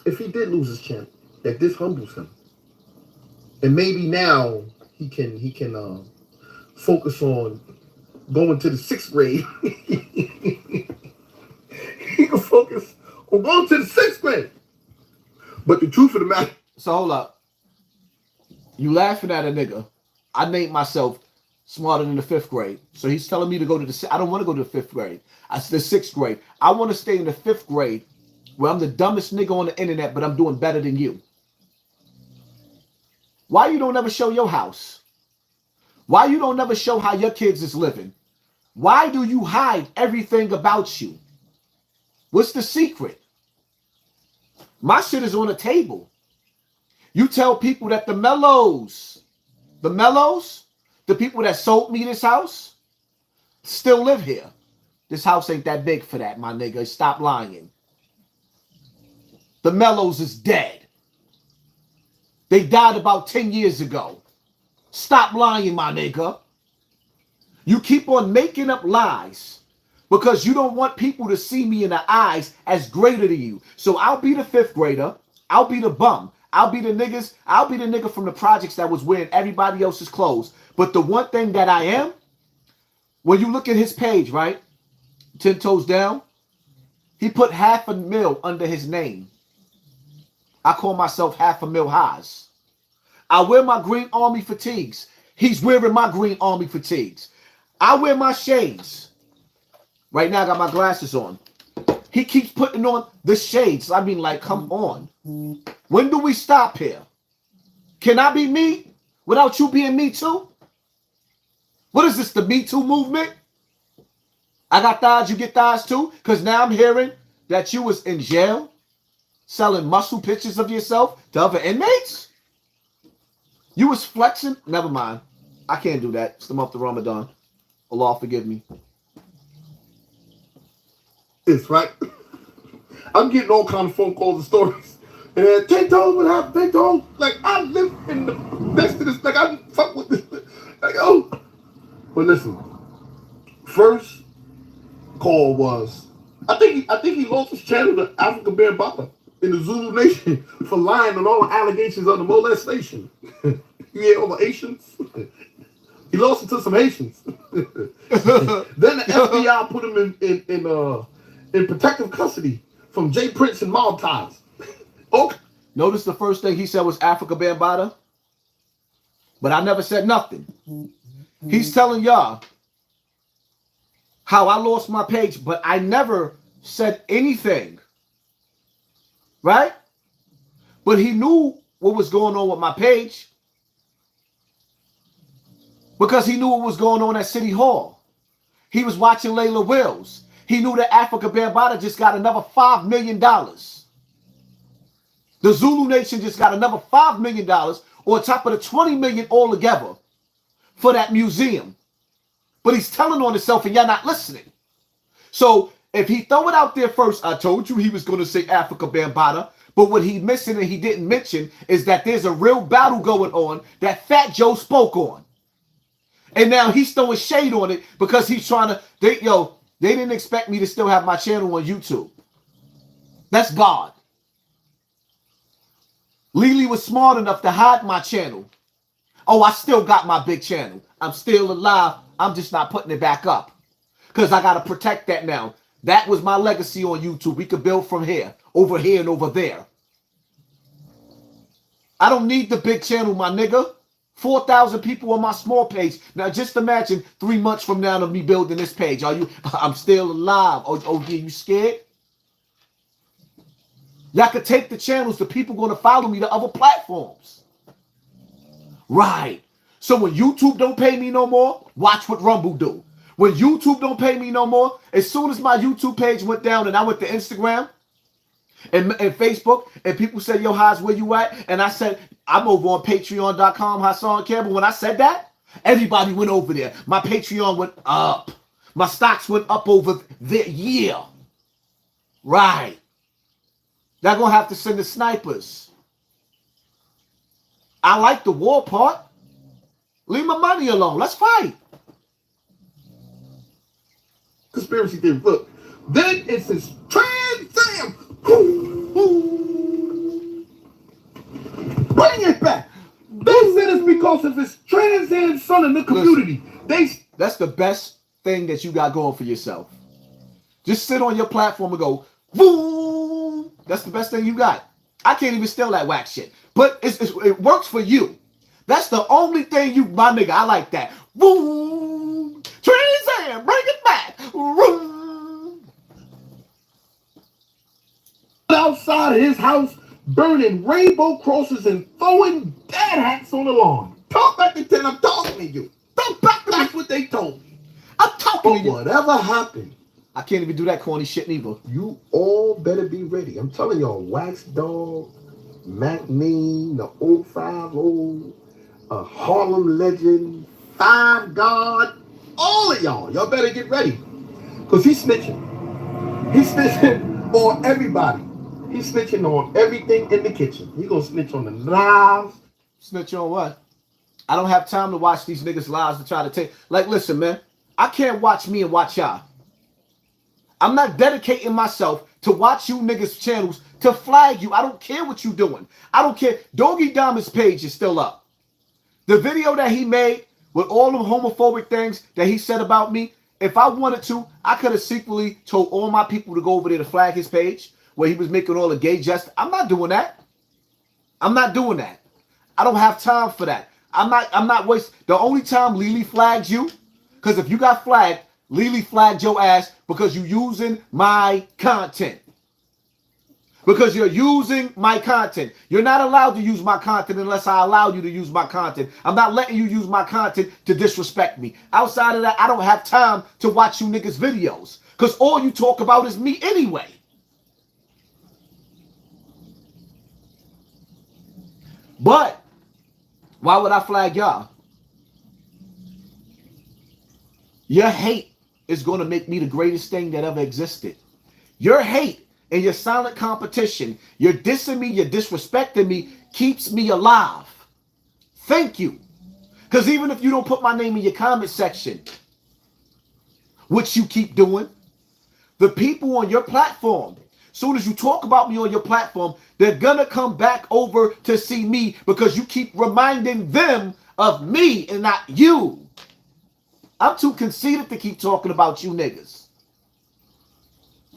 if he did lose his channel, that this humbles him. And maybe now he can focus on going to the 6th grade. He can focus on going to the 6th grade. But the truth of the matter. So hold up. You laughing at a nigga. I named myself smarter than the 5th grade. So he's telling me to go to the I don't want to go to the 5th grade. I said the 6th grade. I want to stay in the 5th grade where I'm the dumbest nigga on the internet, but I'm doing better than you. Why you don't ever show your house? Why you don't ever show how your kids is living? Why do you hide everything about you? What's the secret? My shit is on the table. You tell people that the mellows, the people that sold me this house, still live here. This house ain't that big for that, my nigga. Stop lying. The mellows is dead. They died about 10 years ago. Stop lying, my nigga. You keep on making up lies because you don't want people to see me in the eyes as greater than you. So I'll be the 5th grader. I'll be the bum. I'll be the nigga from the projects that was wearing everybody else's clothes. But the one thing that I am, when you look at his page, right? 10 toes down, he put $500,000 under his name. I call myself $500,000 Haas. I wear my green army fatigues. He's wearing my green army fatigues. I wear my shades. Right now I got my glasses on. He keeps putting on the shades. I mean, like, come on. When do we stop here? Can I be me without you being me too? What is this, the Me Too movement? I got thighs, you get thighs too? Because now I'm hearing that you was in jail selling muscle pictures of yourself to other inmates? You was flexing? Never mind. I can't do that. It's the month of Ramadan. Allah forgive me. It's right. I'm getting all kind of phone calls and stories. And 10 toes, what happened? 10 toes. Like, I live in the next to this. Like, I fuck with this. Like, oh. But listen. First call was, I think he lost his channel to Afrika Bambaataa in the Zulu Nation for lying on all the allegations of the molestation. He had all the Haitians. He lost it to some Haitians. Then the FBI put him in protective custody from Jay Prince and Maltese. Okay. Notice the first thing he said was Afrika Bambaataa, but I never said nothing. He's telling y'all how I lost my page, but I never said anything. Right? But he knew what was going on with my page because he knew what was going on at City Hall. He was watching Layla Wills. He knew that Afrika Bambaataa just got another $5 million. The Zulu Nation just got another $5 million on top of the $20 million altogether for that museum. But he's telling on himself and y'all not listening. So if he throw it out there first, I told you he was going to say Afrika Bambaataa. But what he missing and he didn't mention is that there's a real battle going on that Fat Joe spoke on. And now he's throwing shade on it because he's trying to, they didn't expect me to still have my channel on YouTube. That's God. Lily was smart enough to hide my channel. Oh, I still got my big channel. I'm still alive. I'm just not putting it back up because I got to protect that now. That was my legacy on YouTube. We could build from here, over here, and over there. I don't need the big channel, my nigga. 4,000 people on my small page. Now, just imagine 3 months from now of me building this page. I'm still alive. Oh, yeah, you scared? Y'all could take the channels. The people going to follow me to other platforms. Right. So when YouTube don't pay me no more, watch what Rumble do. When YouTube don't pay me no more, as soon as my YouTube page went down and I went to Instagram and Facebook and people said, yo, Haas, where you at? And I said, I'm over on patreon.com, HassanCampbell. When I said that, everybody went over there. My Patreon went up. My stocks went up over the year. Right. Y'all gonna have to send the snipers. I like the war part. Leave my money alone. Let's fight. Conspiracy theory. Look, then it's this Trans Am. Bring it back. They said it's because of his Trans Am son in the community. Listen, that's the best thing that you got going for yourself. Just sit on your platform and go, boom. That's the best thing you got. I can't even steal that whack shit. But it works for you. That's the only thing you, my nigga, I like that. Boom. Trans Am, bring it back. Boom. Outside of his house, burning rainbow crosses and throwing dad hats on the lawn. Talk back to 10, I'm talking to you. Talk back to me. That's what they told me. I'm talking to you. Whatever happened, I can't even do that corny shit neither. you all better be ready. I'm telling y'all, Wax Dog, Mac Mean, the 050, Harlem Legend, Five God, all of y'all better get ready. Because he's snitching. He's snitching on everybody. He's snitching on everything in the kitchen. He gonna snitch on the knives. Snitch on what? I don't have time to watch these niggas' lives to try to take. Like, listen, man. I can't watch me and watch y'all. I'm not dedicating myself to watch you niggas' channels to flag you. I don't care what you doing. I don't care. Doggy Diamond's page is still up. The video that he made with all the homophobic things that he said about me, if I wanted to, I could have secretly told all my people to go over there to flag his page where he was making all the gay jest. I'm not doing that. I'm not doing that. I don't have time for that. I'm not wasting. The only time Lily flagged you, because if you got flagged, Lily flagged your ass because you using my content. Because you're using my content. You're not allowed to use my content unless I allow you to use my content. I'm not letting you use my content to disrespect me. Outside of that, I don't have time to watch you niggas' videos. Because all you talk about is me anyway. But why would I flag y'all? Your hate is going to make me the greatest thing that ever existed. Your hate and your silent competition, you're dissing me, you're disrespecting me, keeps me alive. Thank you. Because even if you don't put my name in your comment section, which you keep doing, the people on your platform, soon as you talk about me on your platform, they're going to come back over to see me because you keep reminding them of me and not you. I'm too conceited to keep talking about you niggas.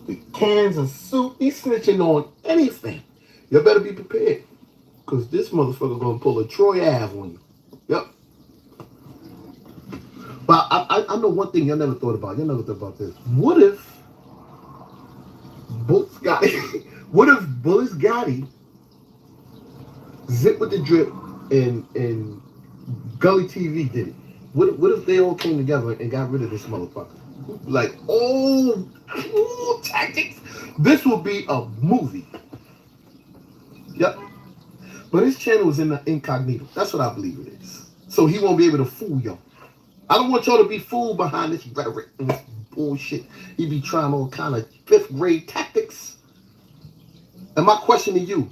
The cans of soup, he's snitching on anything. You better be prepared. Because this motherfucker gonna pull a Troy Ave on you. Yep. But I know one thing y'all never thought about. Y'all never thought about this. What if Bullis Gotti, Zip with the Drip, and Gully TV did it? What if they all came together and got rid of this motherfucker? Like, oh, tactics. This will be a movie. Yep. But his channel is in the incognito. That's what I believe it is. So he won't be able to fool y'all. I don't want y'all to be fooled behind this rhetoric and this bullshit. He be trying all kind of 5th grade tactics. And my question to you,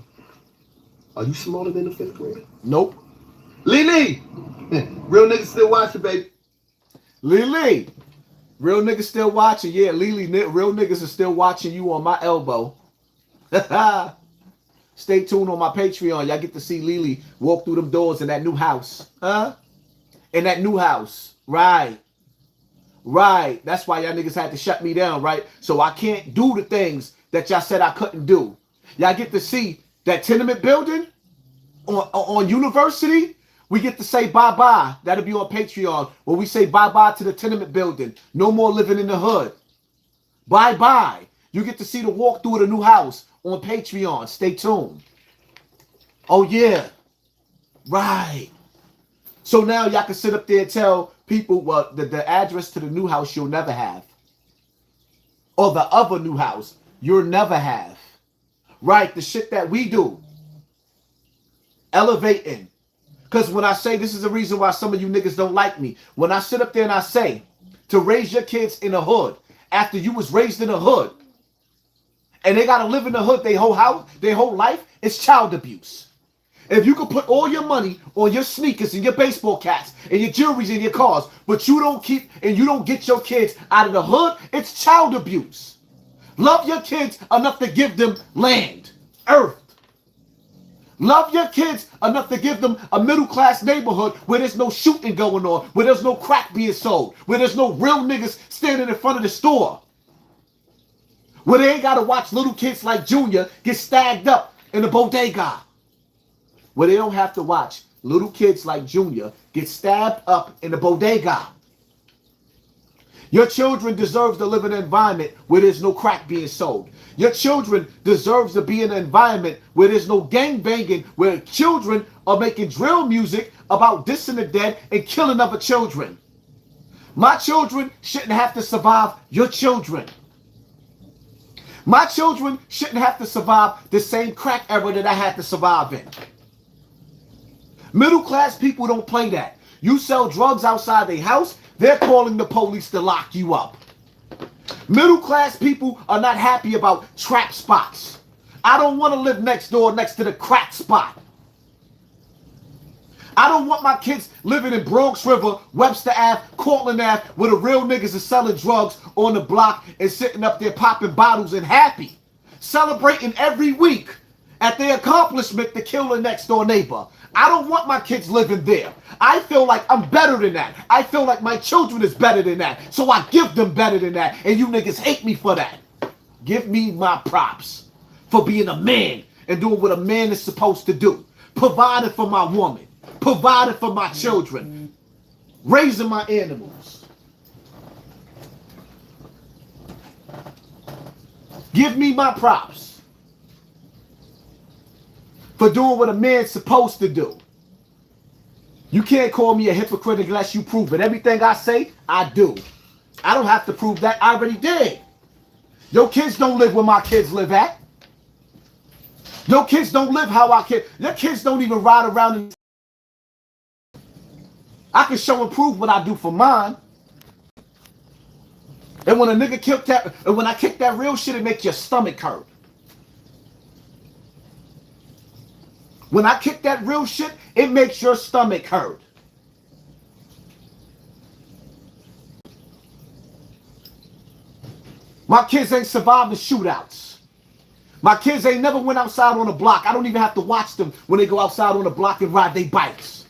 are you smarter than the 5th grader? Nope. Lee! Real niggas still watching, baby. Lee! Real niggas still watching. Yeah, Lee, real niggas are still watching you on my elbow. Stay tuned on my Patreon. Y'all get to see Lily walk through them doors in that new house. Huh? In that new house. Right. That's why y'all niggas had to shut me down, right? So I can't do the things that y'all said I couldn't do. Y'all get to see that tenement building on University. We get to say bye-bye. That'll be on Patreon. Where we say bye-bye to the tenement building. No more living in the hood. Bye-bye. You get to see the walkthrough of the new house on Patreon. Stay tuned. Oh, yeah. Right. So now y'all can sit up there and tell people the address to the new house you'll never have. Or the other new house you'll never have. Right. The shit that we do. Elevating. Because when I say, this is the reason why some of you niggas don't like me. When I sit up there and I say, to raise your kids in the hood, after you was raised in the hood, and they got to live in the hood their whole life, it's child abuse. If you can put all your money on your sneakers and your baseball caps and your jewelries and your cars, but you don't get your kids out of the hood, it's child abuse. Love your kids enough to give them land, earth. Love your kids enough to give them a middle-class neighborhood where there's no shooting going on, where there's no crack being sold, where there's no real niggas standing in front of the store, where they ain't got to watch little kids like Junior get stabbed up in the bodega, where they don't have to watch little kids like Junior get stabbed up in the bodega. Your children deserve to live in an environment where there's no crack being sold. Your children deserve to be in an environment where there's no gang banging, where children are making drill music about dissing the dead and killing other children. My children shouldn't have to survive your children. My children shouldn't have to survive the same crack era that I had to survive in. Middle class people don't play that. You sell drugs outside their house, they're calling the police to lock you up. Middle class people are not happy about trap spots. I don't want to live next door next to the crack spot. I don't want my kids living in Bronx River, Webster Ave, Cortland Ave, where the real niggas are selling drugs on the block and sitting up there popping bottles and happy, celebrating every week at their accomplishment to kill the next door neighbor. I don't want my kids living there. I feel like I'm better than that. I feel like my children is better than that. So I give them better than that. And you niggas hate me for that. Give me my props for being a man and doing what a man is supposed to do. Providing for my woman. Providing for my children. Raising my animals. Give me my props for doing what a man's supposed to do. You can't call me a hypocrite unless you prove it. Everything I say, I do. I don't have to prove that. I already did. Your kids don't live where my kids live at. Your kids don't live how I kids. Your kids don't even ride around in. I can show and prove what I do for mine. And when a nigga kicked that, and when I kick that real shit, it makes your stomach hurt. When I kick that real shit, it makes your stomach hurt. My kids ain't survived the shootouts. My kids ain't never went outside on the block. I don't even have to watch them when they go outside on the block and ride their bikes.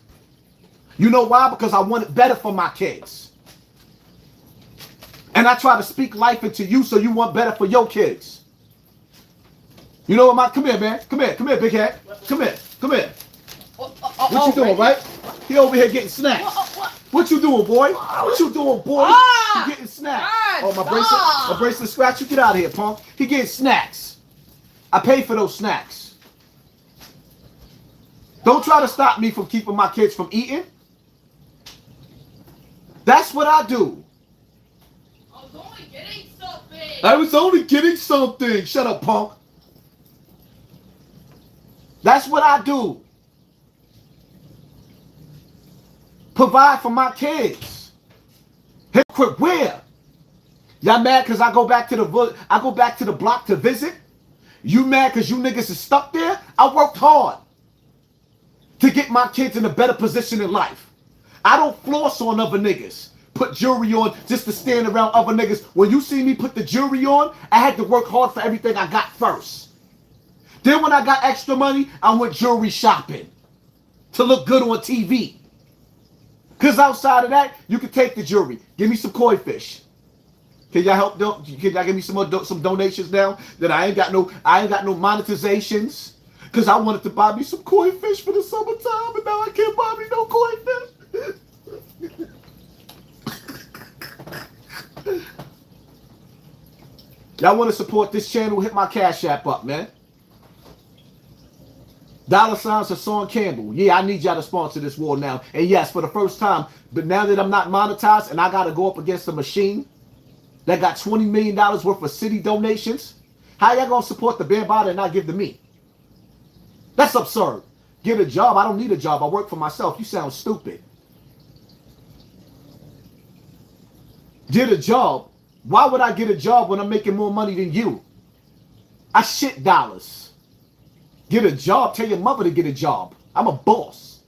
You know why? Because I want it better for my kids. And I try to speak life into you so you want better for your kids. You know what, come here, man. Come here, big head. Come here. What you doing, right? He over here getting snacks. What you doing, boy? What you doing, boy? You getting snacks. Oh, my bracelet scratch. You get out of here, punk. He getting snacks. I pay for those snacks. Don't try to stop me from keeping my kids from eating. That's what I do. I was only getting something. Shut up, punk. That's what I do. Provide for my kids. Hypocrite, where? Y'all mad because I go back to the block to visit? You mad because you niggas is stuck there? I worked hard to get my kids in a better position in life. I don't floss on other niggas. Put jewelry on just to stand around other niggas. When you see me put the jewelry on, I had to work hard for everything I got first. Then when I got extra money, I went jewelry shopping to look good on TV. Because outside of that, you can take the jewelry. Give me some koi fish. Can y'all help? Can y'all give me some donations now? That I ain't got no monetizations. Because I wanted to buy me some koi fish for the summertime, and now I can't buy me no koi fish. Y'all want to support this channel? Hit my Cash App up, man. $ HassanCampbell. Yeah, I need y'all to sponsor this war now. And yes, for the first time, but now that I'm not monetized and I got to go up against a machine that got $20 million worth of city donations, how y'all going to support the Bambaataa and not give to me? That's absurd. Get a job. I don't need a job. I work for myself. You sound stupid. Get a job. Why would I get a job when I'm making more money than you? I shit dollars. Get a job. Tell your mother to get a job. I'm a boss.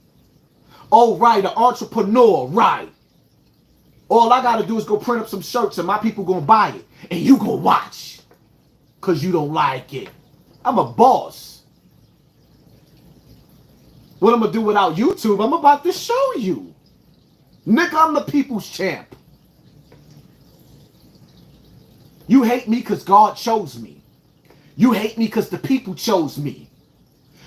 Oh, right. An entrepreneur. Right. All I got to do is go print up some shirts and my people going to buy it. And you going to watch. Because you don't like it. I'm a boss. What I'm going to do without YouTube, I'm about to show you. Nigga, I'm the people's champ. You hate me because God chose me. You hate me because the people chose me.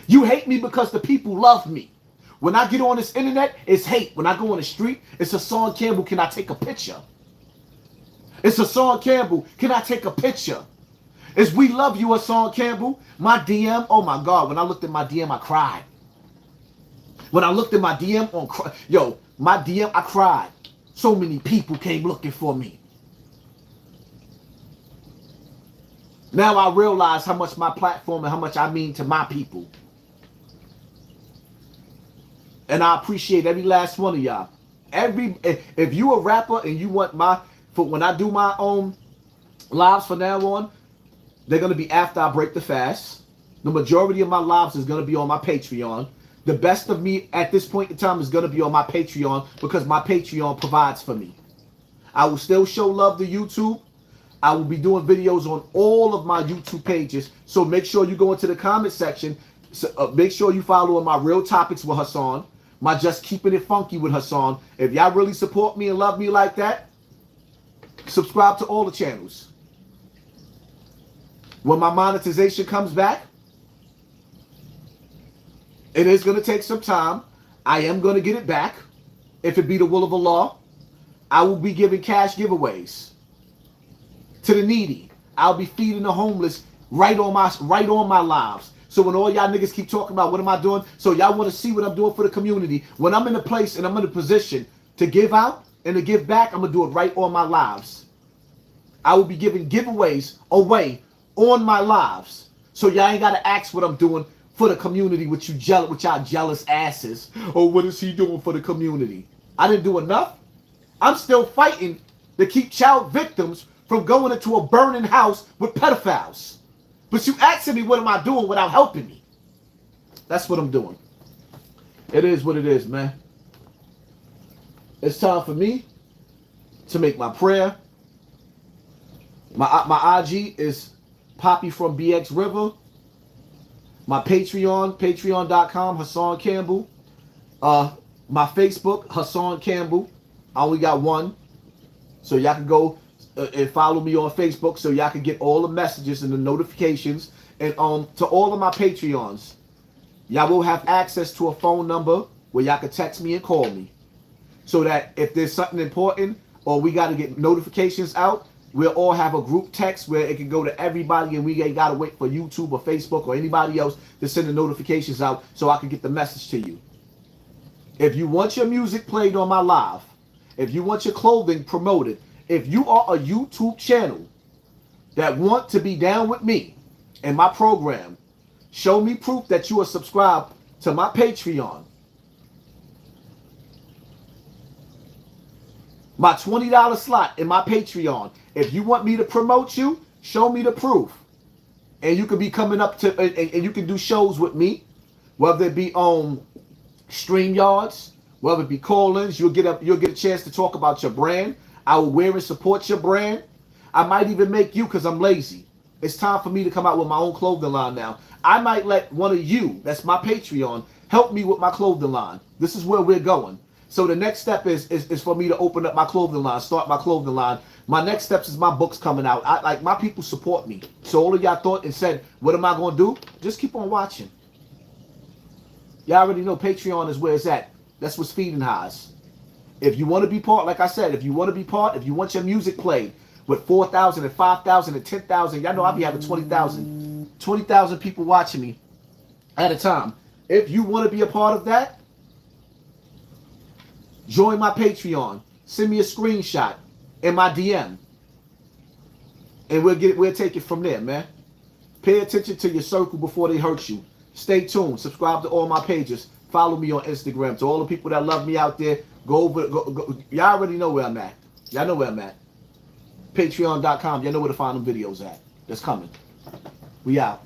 You hate me because the people love me. When I get on this internet, it's hate. When I go on the street, it's HassanCampbell, can I take a picture? It's HassanCampbell, can I take a picture? It's we love you, HassanCampbell. My DM, oh my God, when I looked at my DM, I cried. When I looked at my DM, my DM, I cried. So many people came looking for me. Now I realize how much my platform and how much I mean to my people. And I appreciate every last one of y'all. If you a rapper and you want when I do my own lives from now on, they're going to be after I break the fast. The majority of my lives is going to be on my Patreon. The best of me at this point in time is going to be on my Patreon because my Patreon provides for me. I will still show love to YouTube. I will be doing videos on all of my YouTube pages. So make sure you go into the comment section. Make sure you follow my Real Topics with Hassan, my Just Keeping It Funky with Hassan. If y'all really support me and love me like that, subscribe to all the channels. When my monetization comes back, it is going to take some time. I am going to get it back. If it be the will of Allah, I will be giving cash giveaways to the needy. I'll be feeding the homeless right on my lives. So when all y'all niggas keep talking about what am I doing, so y'all want to see what I'm doing for the community, when I'm in a place and I'm in a position to give out and to give back, I'm going to do it right on my lives. I will be giving giveaways away on my lives. So y'all ain't got to ask what I'm doing for the community with y'all jealous asses. Oh, what is he doing for the community? I didn't do enough. I'm still fighting to keep child victims from going into a burning house with pedophiles. But you asking me what am I doing without helping me? That's what I'm doing. It is what it is, man. It's time for me to make my prayer. My IG is Poppy from BX River. My Patreon, patreon.com, Hassan Campbell. My Facebook, Hassan Campbell. I only got one. So y'all can go and follow me on Facebook so y'all can get all the messages and the notifications. And to all of my Patreons, y'all will have access to a phone number where y'all can text me and call me. So that if there's something important or we got to get notifications out, we'll all have a group text where it can go to everybody and we ain't got to wait for YouTube or Facebook or anybody else to send the notifications out so I can get the message to you. If you want your music played on my live, if you want your clothing promoted, if you are a YouTube channel that want to be down with me and my program, show me proof that you are subscribed to my Patreon. My $20 slot in my Patreon. If you want me to promote you, show me the proof. And you can be coming up to, and you can do shows with me, whether it be on StreamYards, whether it be call-ins, you'll get a chance to talk about your brand. I will wear and support your brand. I might even make you, because I'm lazy. It's time for me to come out with my own clothing line now. I might let one of you, that's my Patreon, help me with my clothing line. This is where we're going. So the next step is for me to open up my clothing line, start my clothing line. My next steps is my books coming out. Like my people support me. So all of y'all thought and said, what am I going to do? Just keep on watching. Y'all already know Patreon is where it's at. That's what's feeding highs. If you want to be part, like I said, if you want to be part, if you want your music played with 4,000 and 5,000 and 10,000, y'all know I'll be having 20,000 people watching me at a time. If you want to be a part of that, join my Patreon. Send me a screenshot in my DM. And we'll take it from there, man. Pay attention to your circle before they hurt you. Stay tuned. Subscribe to all my pages. Follow me on Instagram. To all the people that love me out there, go. Y'all already know where I'm at. Y'all know where I'm at. Patreon.com. Y'all know where to find them videos at. That's coming. We out.